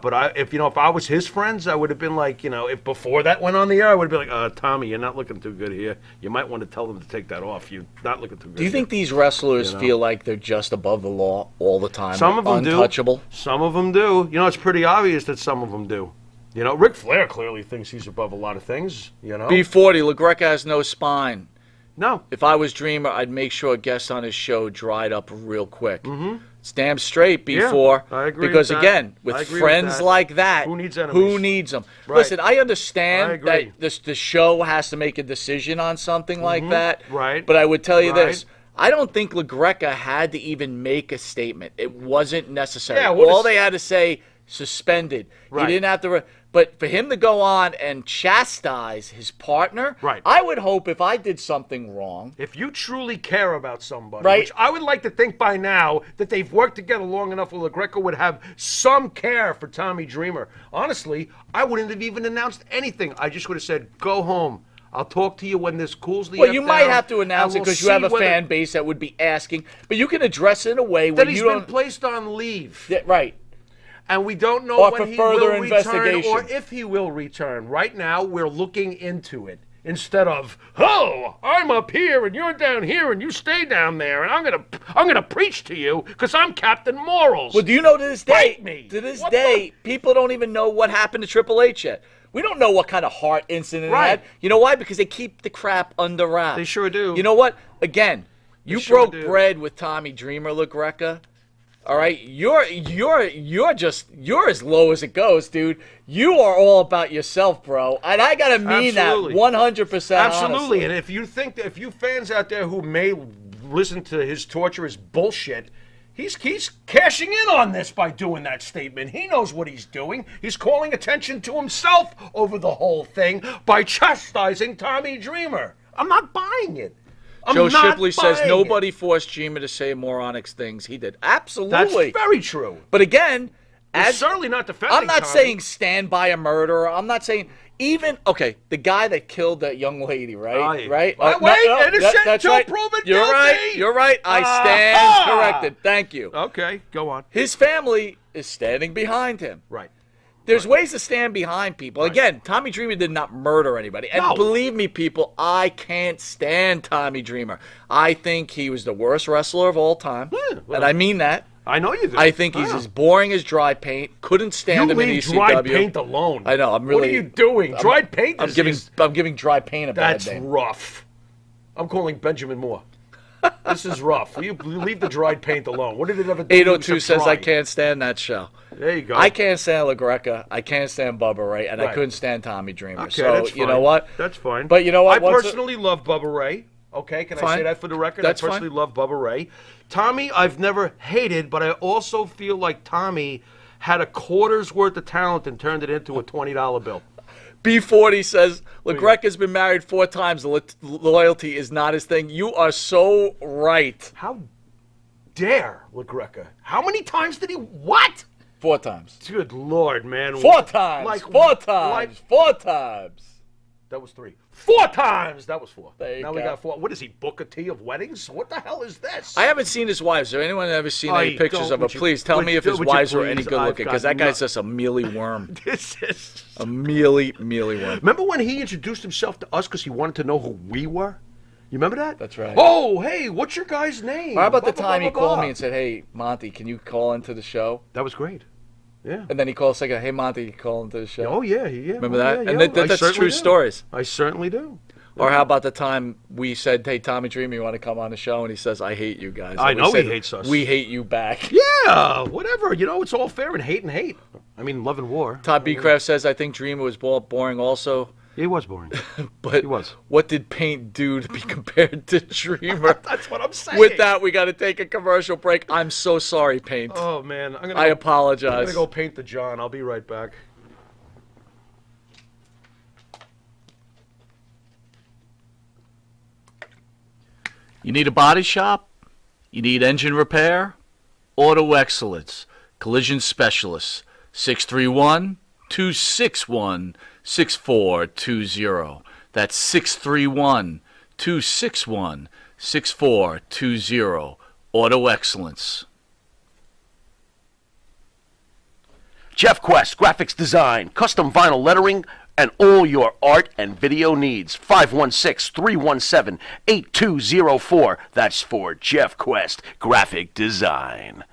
But if I was his friends, I would have been like, if before that went on the air, I would have been like, Tommy, you're not looking too good here. You might want to tell them to take that off. You're not looking too good. Do you think these wrestlers feel like they're just above the law all the time? Some of them untouchable? do. Some of them do. It's pretty obvious that some of them do. Ric Flair clearly thinks he's above a lot of things, B40, LaGreca has no spine. No. If I was Dreamer, I'd make sure a guest on his show dried up real quick. Mm-hmm. It's damn straight before. Yeah, I agree because, with that. again, with friends like that, who needs enemies? Who needs them? Right. Listen, I understand I agree. that the show has to make a decision on something like that. Right. But I would tell you Right. this. I don't think LaGreca had to even make a statement. It wasn't necessary. Yeah, All they had to say, suspended. Right. He didn't have to... But for him to go on and chastise his partner, right. I would hope if I did something wrong... If you truly care about somebody, right. which I would like to think by now that they've worked together long enough where LaGreca would have some care for Tommy Dreamer. Honestly, I wouldn't have even announced anything. I just would have said, go home. I'll talk to you when this cools the Well, F you down, might have to announce it and we'll because you have a see whether- fan base that would be asking. But you can address it in a way where that he's you been don't... placed on leave. Yeah, right. And we don't know Or when for he further will return investigation. or if he will return. Right now, we're looking into it. Instead of, oh, I'm up here and you're down here and you stay down there and I'm gonna preach to you because I'm Captain Morals. Well, do you know to this day, Bite me. To this day, people don't even know what happened to Triple H yet. We don't know what kind of heart incident Right. it had. You know why? Because they keep the crap under wraps. They sure do. You know what? Again, you sure broke do. bread with Tommy Dreamer, LaGreca. All right, you're as low as it goes, dude. You are all about yourself, bro, and I gotta mean Absolutely. that 100%. Absolutely. Honestly. And if you fans out there who may listen to his torturous bullshit, he's cashing in on this by doing that statement. He knows what he's doing. He's calling attention to himself over the whole thing by chastising Tommy Dreamer. I'm not buying it. Joe not Shipley says buying nobody it. forced Dreamer to say moronic things. He did. Absolutely. That's very true. But again, It's certainly not defending I'm not Tommy. saying stand by a murderer. I'm not saying even the guy that killed that young lady, right? Aye. Right? Wait, innocent that's till right. proven You're guilty. right. You're right. I stand Aha! corrected. Thank you. Okay, go on. His family is standing behind him. Right. There's ways to stand behind people. Again, Tommy Dreamer did not murder anybody. And No. believe me, people, I can't stand Tommy Dreamer. I think he was the worst wrestler of all time. well, And I mean that. I know you do. I think he's as boring as dry paint. Couldn't stand You him in leave ECW. dried paint alone. I know. I'm really. What are you doing? Dried paint I'm is giving dry paint a bad that's name. rough. I'm calling Benjamin Moore. This is rough. You leave the dried paint alone. What did it ever do? 802 except says dry? I can't stand that show. There you go. I can't stand LaGreca. I can't stand Bubba Ray, and I Right. couldn't stand Tommy Dreamer. Okay, so that's fine. you know what? That's fine. But you know what? I Once personally love Bubba Ray. Okay, can I Fine. say that for the record? That's I fine. personally love Bubba Ray. Tommy, I've never hated, but I also feel like Tommy had a quarter's worth of talent and turned it into a $20 bill. B40 says LaGreca's been married 4 times. Loyalty is not his thing. You are so right. How dare LaGreca? How many times did he? What? 4 times. Good Lord, man. 4 times. Like 4 times. like- 4 times. That was 3. 4 times. That was 4. There you now we go. got 4. What is he? Booker T of weddings? What the hell is this? I haven't seen his wives. Has anyone ever seen any Aye, pictures don't- of her? would you- Please tell would me if you- his would you wives are any please? good I've looking, because got that guy's just a mealy worm. This is. A mealy worm. Remember when he introduced himself to us because he wanted to know who we were? You remember that? That's right. Oh, hey, what's your guy's name? How about the Blah, blah, time he blah, called blah. me and said, "Hey, Monty, can you call into the show?" That was great. Yeah. And then he called a second, "Hey, Monty, can you call into the show?" Oh, yeah. Yeah. Remember Oh, that? yeah, And yeah. that's I certainly true do. stories. I certainly do. Or how about the time we said, "Hey, Tommy Dreamer, you want to come on the show?" And he says, "I hate you guys." I And we know he said, hates us. We hate you back. Yeah, whatever. You know, it's all fair in hate and hate. I mean, love and war. Todd B. Craft says, "I think Dreamer was boring also." He was boring. But He was. what did Paint do to be compared to Dreamer? That's what I'm saying. With that, we got to take a commercial break. I'm so sorry, Paint. Oh man, I apologize. I'm gonna go paint the John. I'll be right back. You need a body shop? You need engine repair? Auto Excellence, Collision Specialists, 631-261-6420. That's 631-261-6420. Auto Excellence. Jeff Quest, graphics design, custom vinyl lettering, and all your art and video needs. 516-317-8204. That's for Jeff Quest, graphic design.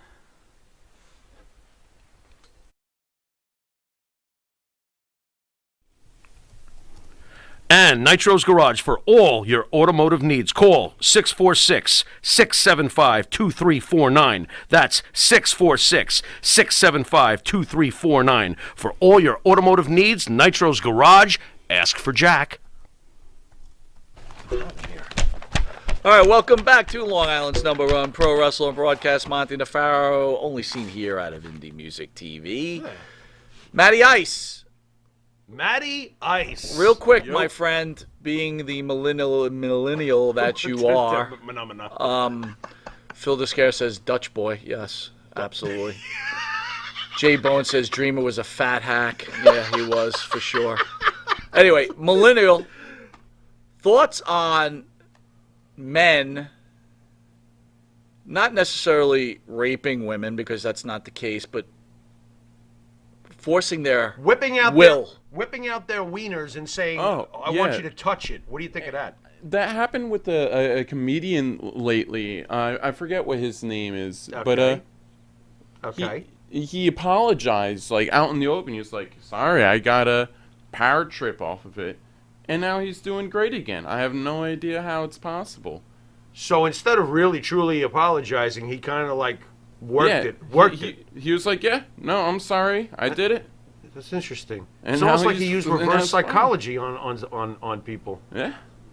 And Nitro's Garage for all your automotive needs. Call 646-675-2349. That's 646-675-2349. For all your automotive needs, Nitro's Garage. Ask for Jack. All right, welcome back to Long Island's #1 pro wrestler and broadcast, Monty Nefaro, only seen here out of Indie Music TV. Matty Ice. Matty Ice. Real quick, my friend, being the millennial that you are, Phil Descare says Dutch boy. Yes, absolutely. Jay Bone says Dreamer was a fat hack. Yeah, he was, for sure. Anyway, millennial, thoughts on men not necessarily raping women, because that's not the case, but forcing their whipping out will. Whipping out their wieners and saying, Oh, I want you to touch it. What do you think of that? That happened with a comedian lately. I forget what his name is, Okay. but Okay. he apologized, like, out in the open. He was like, sorry, I got a power trip off of it. And now he's doing great again. I have no idea how it's possible. So instead of really, truly apologizing, he kind of like worked it. He was like, yeah, no, I'm sorry. I did it. That's interesting. And It's almost now like he used and reverse that's fine. psychology on people. Yeah.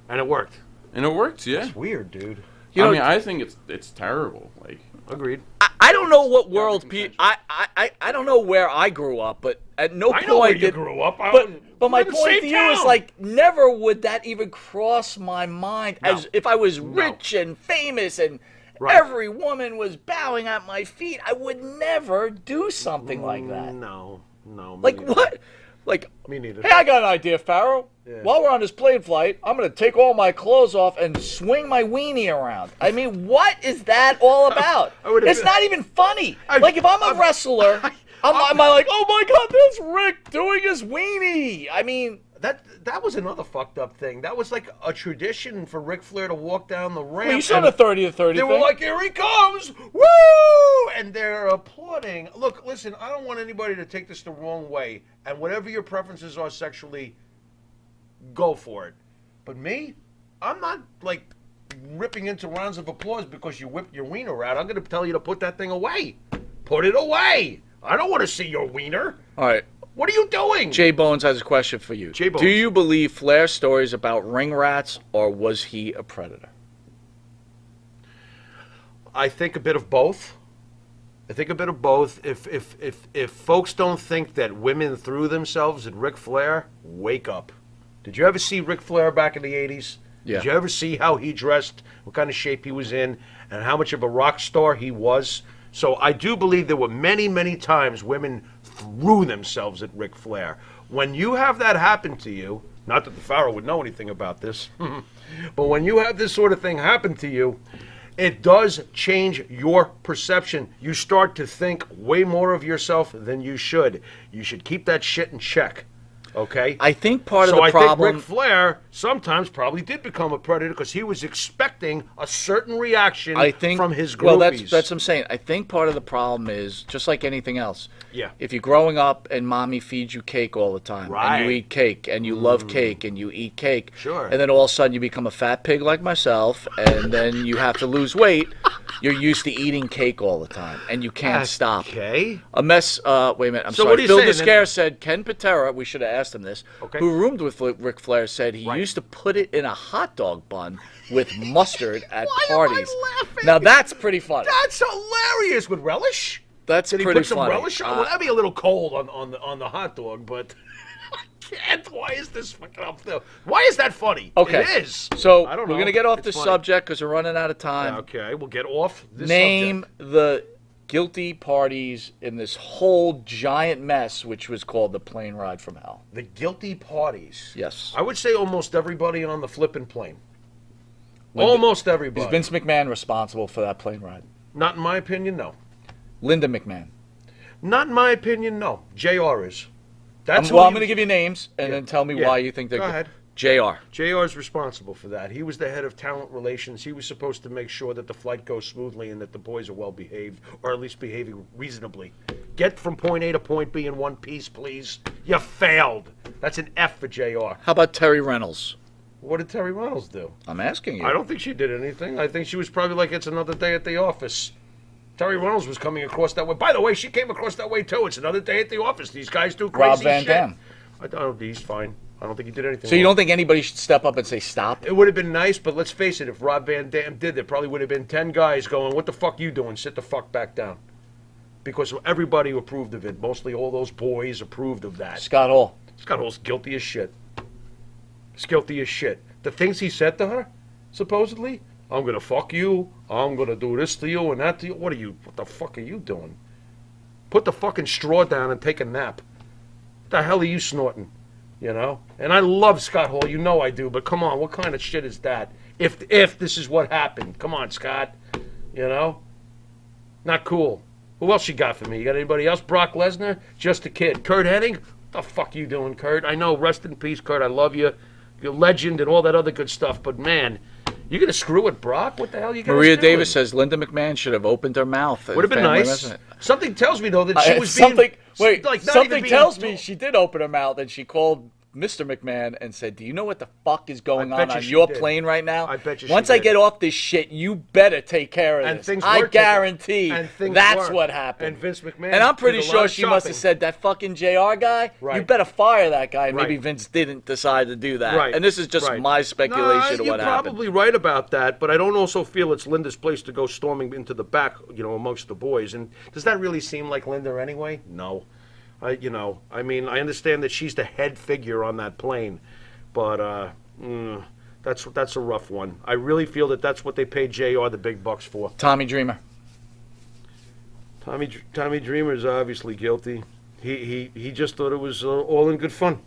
And it worked. And it worked, yeah. It's weird, dude. You know, I mean, I think it's terrible. Like, Agreed. I don't know what world I don't know where I grew up, but at no point know where you did grew up. But my We're in the point same to you is, town. like, never would that even cross my mind as if I was rich and famous and every woman was bowing at my feet. I would never do something like that. No. Like what? Like, Me neither. hey, I got an idea, Pharaoh. While we're on this plane flight, I'm going to take all my clothes off and swing my weenie around. I mean, what is that all about? It's not even funny. Like, if I'm a wrestler, I'm like, oh my God, there's Rick doing his weenie. I mean, That was another fucked up thing. That was like a tradition for Ric Flair to walk down the ramp. well, you saw the 30 to 30 They thing. were like, here he comes! Woo! And they're applauding. Look, listen, I don't want anybody to take this the wrong way. And whatever your preferences are sexually, go for it. But me, I'm not like ripping into rounds of applause because you whipped your wiener out. I'm going to tell you to put that thing away. Put it away. I don't want to see your wiener. All right. What are you doing? Jay Bones has a question for you. Jay Bones. Do you believe Flair's stories about ring rats, or was he a predator? I think a bit of both. If folks don't think that women threw themselves at Ric Flair, wake up. Did you ever see Ric Flair back in the 80s? Yeah. Did you ever see how he dressed, what kind of shape he was in, and how much of a rock star he was? So I do believe there were many, many times women threw themselves at Ric Flair. When you have that happen to you, not that the Pharaoh would know anything about this, but when you have this sort of thing happen to you, it does change your perception. You start to think way more of yourself than you should. You should keep that shit in check. Okay? I think part of So the I problem. think Ric Flair sometimes probably did become a predator because he was expecting a certain reaction from his groupies. Well, that's what I'm saying. I think part of the problem is just like anything else. Yeah. If you're growing up and mommy feeds you cake all the time, and Right. you eat cake, and you love cake, and you eat cake, Sure. and then all of a sudden you become a fat pig like myself, and then you have to lose weight, you're used to eating cake all the time, and you can't stop. Okay. A mess. Wait a minute. I'm So sorry. what are you Phil saying, Descare said Ken Patera. We should have asked him this. Okay. Who roomed with Ric Flair said he used to put it in a hot dog bun with mustard at parties. laughing? Now that's pretty funny. That's hilarious with relish. That's Did he pretty put some funny. relish on? Well, that'd be a little cold on the hot dog, but I can't. Why is this fucking up there? Why is that funny? Okay. It is. So I don't we're know. gonna get off It's this funny. subject because we're running out of time. Okay, we'll get off this Name subject. the guilty parties in this whole giant mess, which was called the plane ride from hell. The guilty parties. Yes. I would say almost everybody on the flipping plane. Almost everybody. Is Vince McMahon responsible for that plane ride? Not in my opinion, no. Linda McMahon. Not in my opinion, no. JR is. That's I'm going to give you names and then tell me Yeah. why you think they're Go good. ahead. JR. JR is responsible for that. He was the head of talent relations. He was supposed to make sure that the flight goes smoothly and that the boys are well behaved, or at least behaving reasonably. Get from point A to point B in one piece, please. You failed. That's an F for JR. How about Terry Reynolds? What did Terry Reynolds do? I'm asking you. I don't think she did anything. I think she was probably like, it's another day at the office. Terry Reynolds was coming across that way. By the way, she came across that way too. It's another day at the office. These guys do crazy Rob Van shit. Dam. I don't. He's fine. I don't think he did anything. So you wrong. don't think anybody should step up and say stop? It would have been nice, but let's face it. If Rob Van Dam did, there probably would have been 10 guys going, "What the fuck you doing? Sit the fuck back down." Because everybody approved of it. Mostly all those boys approved of that. Scott Hall. Scott Hall's guilty as shit. He's guilty as shit. The things he said to her, supposedly, I'm gonna fuck you. I'm gonna do this to you and that to you. What the fuck are you doing? Put the fucking straw down and take a nap. What the hell are you snorting? You know? And I love Scott Hall. You know I do. But come on, what kind of shit is that? If this is what happened, come on, Scott. You know? Not cool. Who else you got for me? You got anybody else? Brock Lesnar? Just a kid. Kurt Hennig? What the fuck you doing, Kurt? I know. Rest in peace, Kurt. I love you. You're a legend and all that other good stuff. But man, you gonna screw with Brock? What the hell are you gonna Maria do? Davis says Linda McMahon should have opened her mouth. Would have been nice. Something tells me though that she was something. being Wait, like not something even being tells me she did open her mouth and she called Mr. McMahon and said, "Do you know what the fuck is going I bet on you she your did. plane right now? I bet you Once she I did. get off this shit, you better take care of And this. things I were taken- guarantee and things that's were. what happened." And Vince McMahon. And I'm pretty did a lot sure of she must shopping. have said that fucking JR guy. You Right. better fire that guy. And maybe Right. Vince didn't decide to do that. Right. And this is just Right. my speculation of You're what happened. probably right about that, but I don't also feel it's Linda's place to go storming into the back, amongst the boys. And does that really seem like Linda anyway? No. I understand that she's the head figure on that plane, but that's a rough one. I really feel that that's what they paid JR the big bucks for. Tommy Dreamer. Tommy Dreamer's obviously guilty. He just thought it was all in good fun.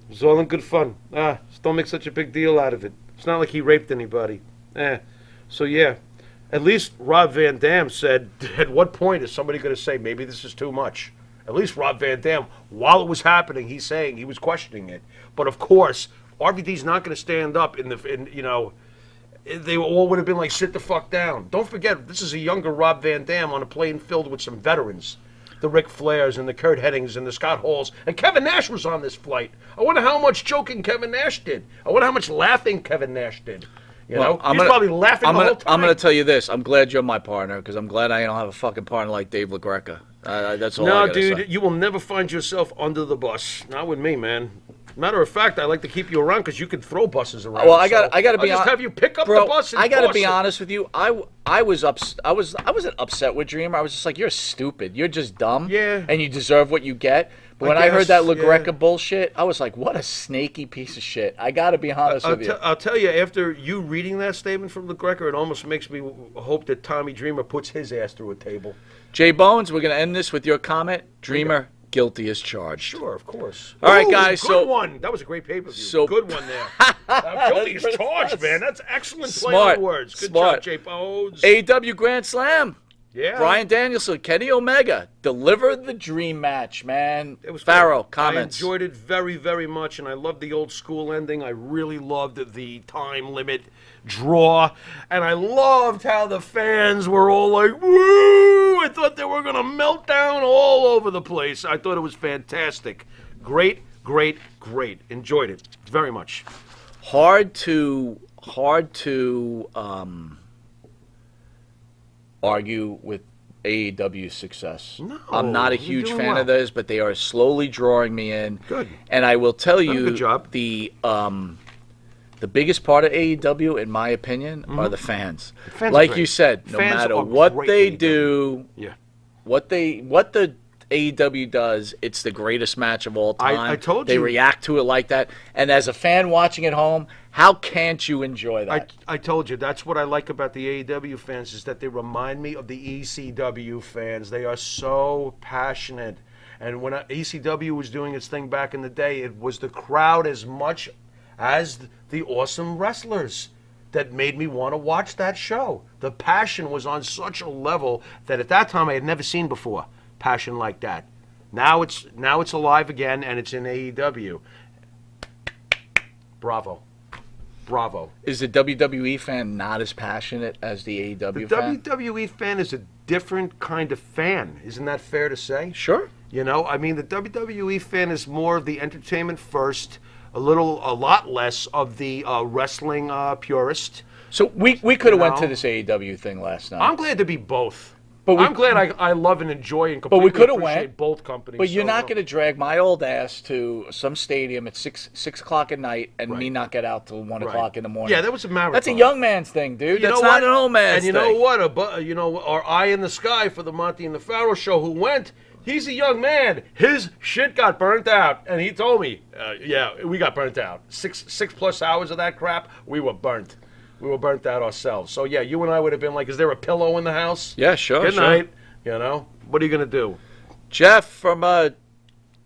It was all in good fun. Just don't make such a big deal out of it. It's not like he raped anybody. So yeah, at least Rob Van Dam said, at what point is somebody going to say maybe this is too much? At least Rob Van Dam, while it was happening, he's saying he was questioning it. But of course, RVD's not going to stand up they all would have been like, sit the fuck down. Don't forget, this is a younger Rob Van Dam on a plane filled with some veterans. The Ric Flairs and the Kurt Hennings and the Scott Halls. And Kevin Nash was on this flight. I wonder how much joking Kevin Nash did. I wonder how much laughing Kevin Nash did. He's probably laughing the whole time. I'm going to tell you this. I'm glad you're my partner because I'm glad I don't have a fucking partner like Dave LaGreca. That's all I No, gotta dude, say. you will never find yourself under the bus. Not with me, man. Matter of fact, I like to keep you around because you can throw buses around. Well, I got to be I'll honest. just have you pick up Bro, the bus and I got to toss be it. honest with you. I wasn't upset with Dreamer. I was just like, you're stupid. You're just dumb. Yeah. And you deserve what you get. But when I heard that LaGreca bullshit, I was like, what a snaky piece of shit. I got to be honest with you. I'll tell you, after you reading that statement from LaGreca, it almost makes me hope that Tommy Dreamer puts his ass through a table. Jay Bones, we're going to end this with your comment. Dreamer, guilty as charged. Sure, of course. All right, guys. Good one. That was a great pay-per-view. Good one there. Guilty as charged, man. That's excellent play on words. Good job, Jay Bones. AEW Grand Slam. Yeah. Brian Danielson, Kenny Omega, delivered the dream match, man. It was Pharaoh, fun. comments. I enjoyed it very, very much, and I loved the old school ending. I really loved the time limit draw, and I loved how the fans were all like, woo! I thought they were going to melt down all over the place. I thought it was fantastic. Great, great, great. Enjoyed it very much. Hard to argue with AEW's success. No, I'm not a you're huge doing fan well. of theirs, but they are slowly drawing me in. Good. And I will tell Done a you, good job. the biggest part of AEW, in my opinion, are the fans. The fans are like great. you said, no Fans matter are what great they AEW. do, Yeah. what the AEW does, it's the greatest match of all time. I told they you. react to it like that. And as a fan watching at home, how can't you enjoy that? I told you, that's what I like about the AEW fans, is that they remind me of the ECW fans. They are so passionate. And when ECW was doing its thing back in the day, it was the crowd as much as the awesome wrestlers that made me want to watch that show. The passion was on such a level that at that time I had never seen before. Passion like that. Now it's alive again, and it's in AEW. Bravo. Bravo. Is the WWE fan not as passionate as the AEW fan? The WWE fan is a different kind of fan. Isn't that fair to say? Sure. You know, I mean, the WWE fan is more of the entertainment first, a lot less of the wrestling purist. So we could have went know? to this AEW thing last night. I'm glad to be both. But I'm glad I love and enjoy and But completely we could have appreciate went. both companies. But you're so, not going to drag my old ass to some stadium at 6 o'clock at night and me not get out till 1 o'clock in the morning. Yeah, that was a marathon. That's a young man's thing, dude. You That's know not what? an old man's and you thing. know what? Our eye in the sky for the Monty and the Pharaoh show who went. He's a young man. His shit got burnt out, and he told me, "Yeah, we got burnt out. 6+ hours of that crap, we were burnt. We were burnt out ourselves." So yeah, you and I would have been like, "Is there a pillow in the house?" Yeah, sure. Good sure. night. You know, what are you gonna do? Jeff from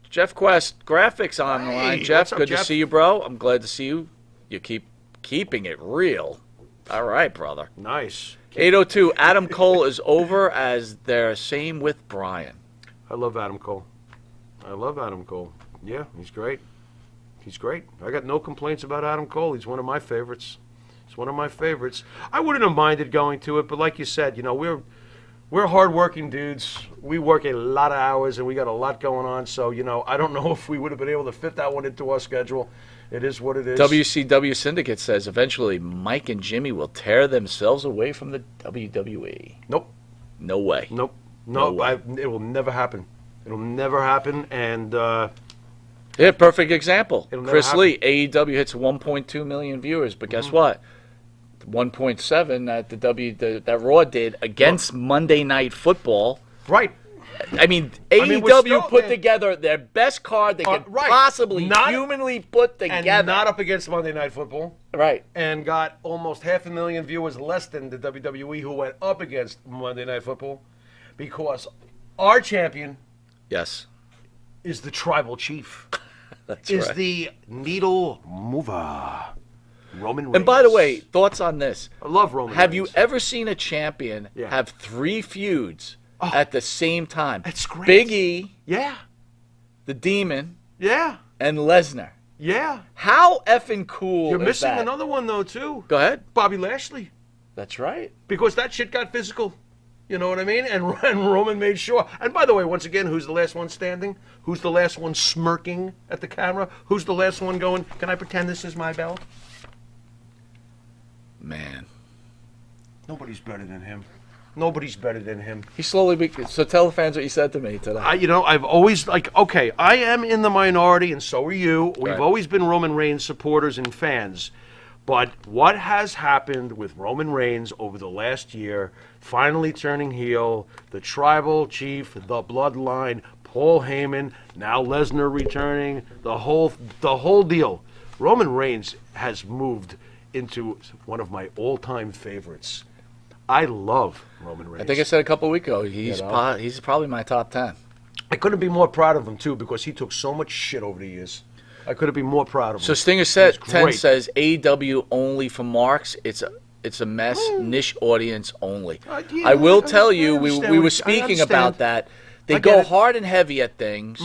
Jeff Quest Graphics on the Hey, line. Jeff, what's up, good to Jeff? see you, bro. I'm glad to see you. You keep keeping it real. All right, brother. Nice. 802. Adam Cole is over as their same with Brian. I love Adam Cole. I love Adam Cole. Yeah, he's great. He's great. I got no complaints about Adam Cole. He's one of my favorites. He's one of my favorites. I wouldn't have minded going to it, but like you said, you know, we're hardworking dudes. We work a lot of hours, and we got a lot going on. So, you know, I don't know if we would have been able to fit that one into our schedule. It is what it is. WCW Syndicate says eventually Mike and Jimmy will tear themselves away from the WWE. Nope. No way. Nope. No way. It will never happen. It'll never happen. And Yeah, perfect example. It'll never Chris happen. Lee, AEW hits 1.2 million viewers, but guess what? 1.7 that that Raw did against Monday Night Football. right. I mean, we're AEW still- put man. together their best card they could right. possibly Not- humanly put And together. not up against Monday Night Football. Right. And got almost 500,000 viewers less than the WWE who went up against Monday Night Football, because our champion Yes. is the tribal chief, That's is right. the needle mover, Roman Reigns. And by the way, thoughts on this? I love Roman Have you Reigns. ever seen a champion Yeah. have 3 feuds at the same time? That's great. Big E, Yeah, the Demon, yeah, and Lesnar. yeah. How effing cool You're is missing that? another one, though, too. Go ahead. Bobby Lashley. That's right. Because that shit got physical. You know what I mean? And Roman made sure. And by the way, once again, who's the last one standing? Who's the last one smirking at the camera? Who's the last one going, "Can I pretend this is my belt?" Man. Nobody's better than him. Nobody's better than him. He slowly so tell the fans what you said to me today. I've always, okay, I am in the minority, and so are you. We've Right. always been Roman Reigns supporters and fans. But what has happened with Roman Reigns over the last year, finally turning heel, the tribal chief, the bloodline, Paul Heyman, now Lesnar returning, the whole deal. Roman Reigns has moved into one of my all-time favorites. I love Roman Reigns. I think I said a couple of weeks ago, he's You know? he's probably my top 10. I couldn't be more proud of him, too, because he took so much shit over the years. I couldn't be more proud of him. So Stinger said He's 10 great. says AEW only for marks. It's a mess, niche audience only. Yeah, I will I tell you, understand we what were I speaking understand. about that. They I get go it. hard and heavy at things,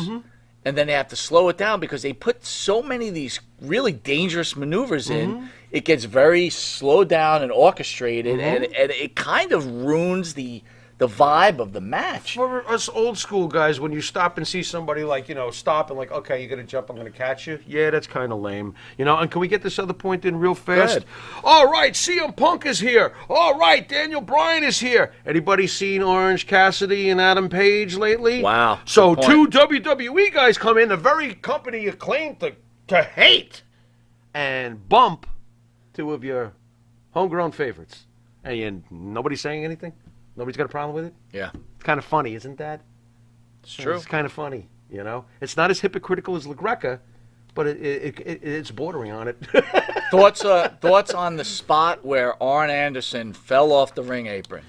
and then they have to slow it down because they put so many of these really dangerous maneuvers in. It gets very slowed down and orchestrated, and it kind of ruins the the vibe of the match. For us old school guys, when you stop and see somebody like, stop and like, okay, you're going to jump, I'm going to catch you. Yeah, that's kind of lame. And can we get this other point in real fast? ahead. All right, CM Punk is here. All right, Daniel Bryan is here. Anybody seen Orange Cassidy and Adam Page lately? Wow, So good two point. WWE guys come in, the very company you claim to hate, and bump two of your homegrown favorites. And nobody's saying anything? Nobody's got a problem with it? Yeah, It's kind of funny, isn't that? it's true. It's kind of funny, It's not as hypocritical as LaGreca, but it's bordering on it. Thoughts on the spot where Arn Anderson fell off the ring apron?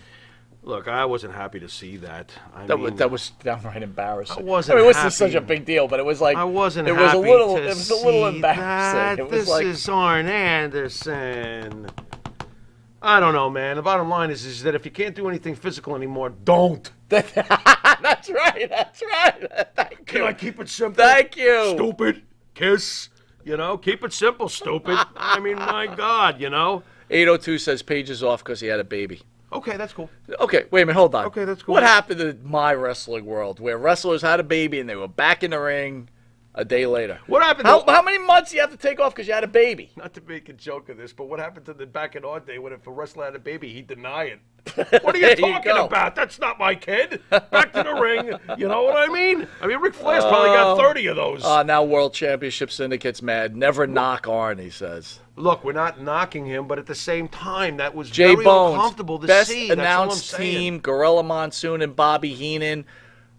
Look, I wasn't happy to see that. That was downright embarrassing. I wasn't it wasn't happy. such a big deal, but it was like I wasn't It was happy a little. to It was a little see embarrassing. that. It was This like is Arn Anderson. I don't know, man. The bottom line is that if you can't do anything physical anymore, don't. That's right. That's right. Thank Can you. I keep it simple? Thank you. Stupid. Kiss. Keep it simple, stupid. I mean, my God, 802 says Page is off because he had a baby. Okay, that's cool. Okay, wait a minute, hold on. Okay, that's cool. What happened to my wrestling world where wrestlers had a baby and they were back in the ring a day later? What happened How, to... how many months do you have to take off because you had a baby? Not to make a joke of this, but what happened to the back in our day when if a wrestler had a baby, he'd deny it? What are you There you talking go. about? That's not my kid. Back to the ring. You know what I mean? Ric Flair's probably got 30 of those. Now World Championship Syndicate's mad. Never knock Arn, he says. Look, we're not knocking him, but at the same time, that was Jay very Bones, uncomfortable to best see. That's all I'm announced saying. team, Gorilla Monsoon and Bobby Heenan.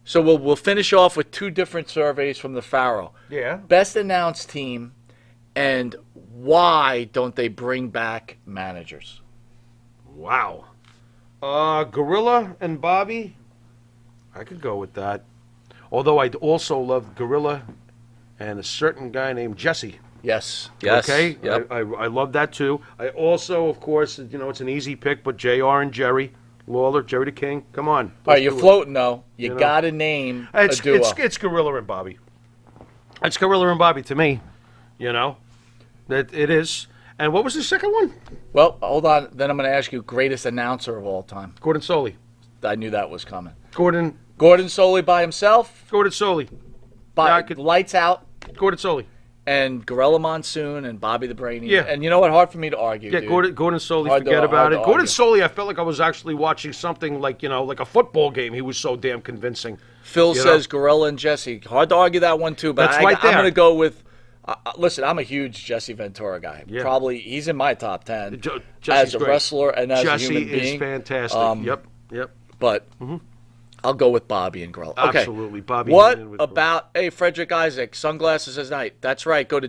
So we'll finish off with two different surveys from the Pharaoh. Yeah. Best announced team, and why don't they bring back managers? Wow. Gorilla and Bobby, I could go with that. Although I'd also love Gorilla and a certain guy named Jesse. Yes. Yes. Okay. Yep. I love that too. I also, of course, it's an easy pick, but JR and Jerry Lawler, Jerry the King. Come on. All right, you're do it. floating though. You know. got to name It's a duo. it's Gorilla and Bobby. It's Gorilla and Bobby to me. That it is. And what was the second one? Well, hold on. Then I'm going to ask you greatest announcer of all time. Gordon Soley. I knew that was coming. Gordon Soley by himself. Soley. By Yeah, I could- lights out. Gordon Soley. And Gorilla Monsoon and Bobby the Brainy. Yeah. And you know what? Hard for me to argue. Yeah, dude. Gordon Soley, Hard to- forget about hard it. to Gordon argue. Soley, I felt like I was actually watching something like, like a football game. He was so damn convincing. Phil You says Gorilla and Jesse. Hard to argue that one too, but That's right I'm there. going to go with. Listen, I'm a huge Jesse Ventura guy. Yeah. Probably he's in my top 10 Jesse's as a great. wrestler and as Jesse a human being. is fantastic. Yep. But I'll go with Bobby and Gorilla. Okay. Absolutely, Bobby. What Heenan with about Frederick Isaac, Sunglasses at Night? That's right. Go to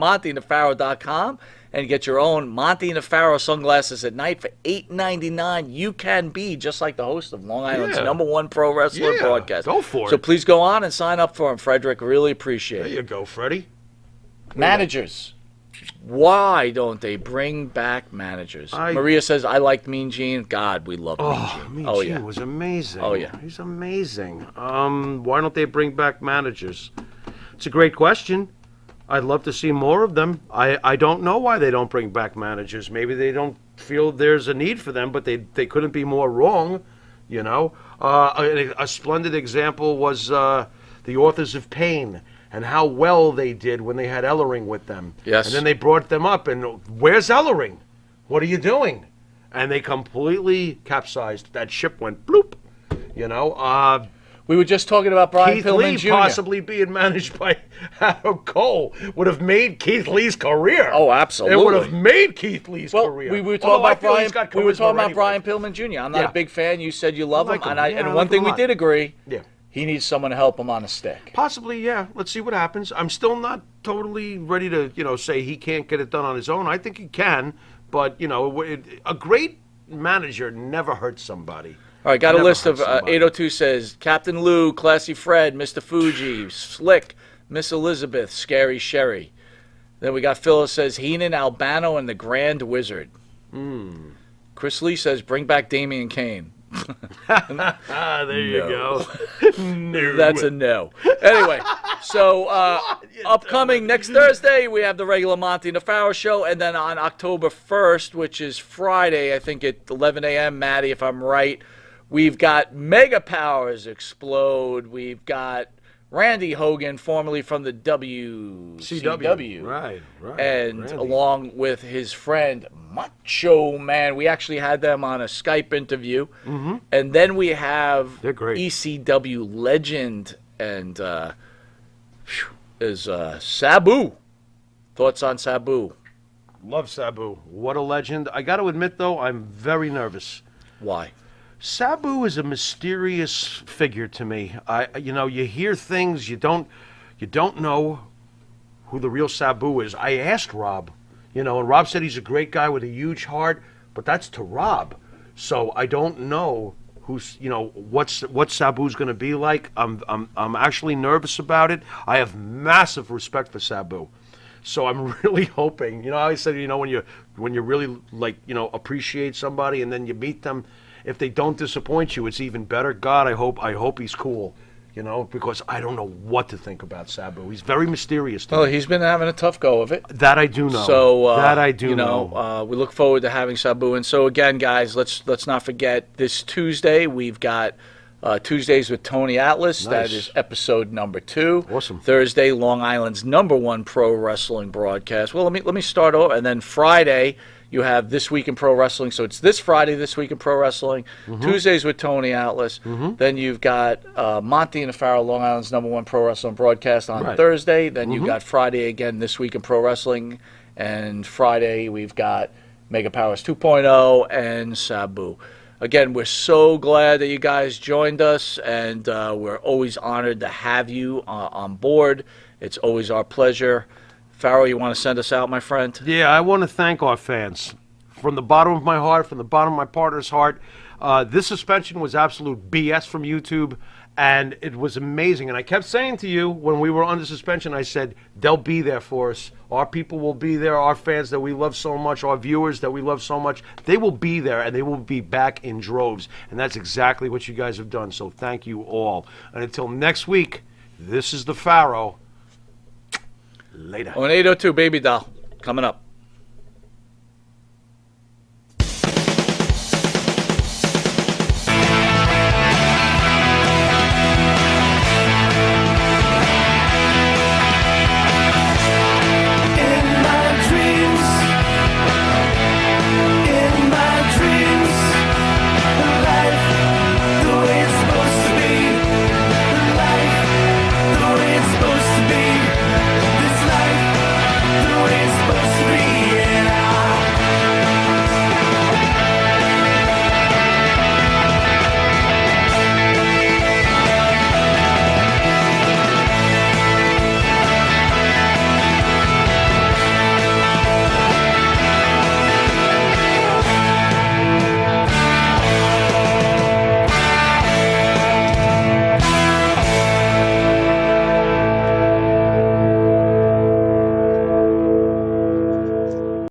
www.montyandthepharaoh.com and get your own Monty and the Pharaoh Sunglasses at Night for $8.99. You can be just like the host of Long Island's Yeah. #1 pro wrestler Yeah, broadcast. go for So it. please go on and sign up for him, Frederick. Really appreciate There it. you go, Freddie. Managers. Why don't they bring back managers? Maria says, I liked Mean Gene. God, we love Mean Gene. Mean Oh, Gene yeah. was amazing. Oh, yeah. He's amazing. Why don't they bring back managers? It's a great question. I'd love to see more of them. I don't know why they don't bring back managers. Maybe they don't feel there's a need for them, but they couldn't be more wrong, A splendid example was the Authors of Pain and how well they did when they had Ellering with them. Yes. And then they brought them up, and where's Ellering? What are you doing? And they completely capsized. That ship went bloop. We were just talking about Brian Keith Pillman Lee Jr. possibly being managed by Adam Cole would have made Keith Lee's career. Oh, absolutely. It would have made Keith Lee's Well, career. we were Although talking I about feel he's Brian. got We were charisma talking about anyway. Brian Pillman Jr. I'm not Yeah. a big fan. You said you love I like him, him. and Yeah, I one like thing him a we lot. did agree. Yeah. He needs someone to help him on a stick. Possibly, yeah. Let's see what happens. I'm still not totally ready to, say he can't get it done on his own. I think he can, but a great manager never hurts somebody. All right, got a Never list of hurts somebody. 802 says Captain Lou, Classy Fred, Mr. Fuji, Slick, Miss Elizabeth, Scary Sherry. Then we got Phil that says Heenan, Albano, and the Grand Wizard. Chris Lee says bring back Damian Kane. There you go. That's a no. Anyway, so upcoming next Thursday, we have the regular Monty and the Farrow show. And then on October 1st, which is Friday, I think at 11 a.m., Maddie, if I'm right, we've got Mega Powers Explode. We've got Randy Hogan, formerly from the WCW. Right. And Randy. along with his friend Macho Man. We actually had them on a Skype interview. Mm-hmm. And then we have They're great. ECW legend and is Sabu. Thoughts on Sabu? Love Sabu. What a legend. I got to admit, though, I'm very nervous. Why? Sabu is a mysterious figure to me. You hear things, you don't know who the real Sabu is. I asked Rob, and Rob said he's a great guy with a huge heart, but that's to Rob. So I don't know what Sabu's going to be like. I'm actually nervous about it. I have massive respect for Sabu. So I'm really hoping, I said, when you really appreciate somebody and then you meet them, if they don't disappoint you, it's even better. God, I hope he's cool, because I don't know what to think about Sabu. He's very mysterious to me. He's been having a tough go of it. That I do know. So that I do know. We look forward to having Sabu. And so again, guys, let's not forget this Tuesday we've got Tuesdays with Tony Atlas. Nice. That is episode number 2. Awesome. Thursday, Long Island's #1 pro wrestling broadcast. Well, let me start off, and then Friday you have This Week in Pro Wrestling. So it's this Friday, This Week in Pro Wrestling. Mm-hmm. Tuesdays with Tony Atlas. Mm-hmm. Then you've got Monty and the Farrow, Long Island's #1 pro wrestling broadcast on Thursday. Then you've got Friday again, This Week in Pro Wrestling. And Friday we've got Mega Powers 2.0 and Sabu. Again, we're so glad that you guys joined us, and we're always honored to have you on board. It's always our pleasure. Farrow, you want to send us out, my friend? Yeah, I want to thank our fans. From the bottom of my heart, from the bottom of my partner's heart, this suspension was absolute BS from YouTube, and it was amazing. And I kept saying to you when we were under suspension, I said, they'll be there for us. Our people will be there. Our fans that we love so much, our viewers that we love so much, they will be there, and they will be back in droves. And that's exactly what you guys have done. So thank you all. And until next week, this is the Farrow. Later. On 802 Baby Doll coming up.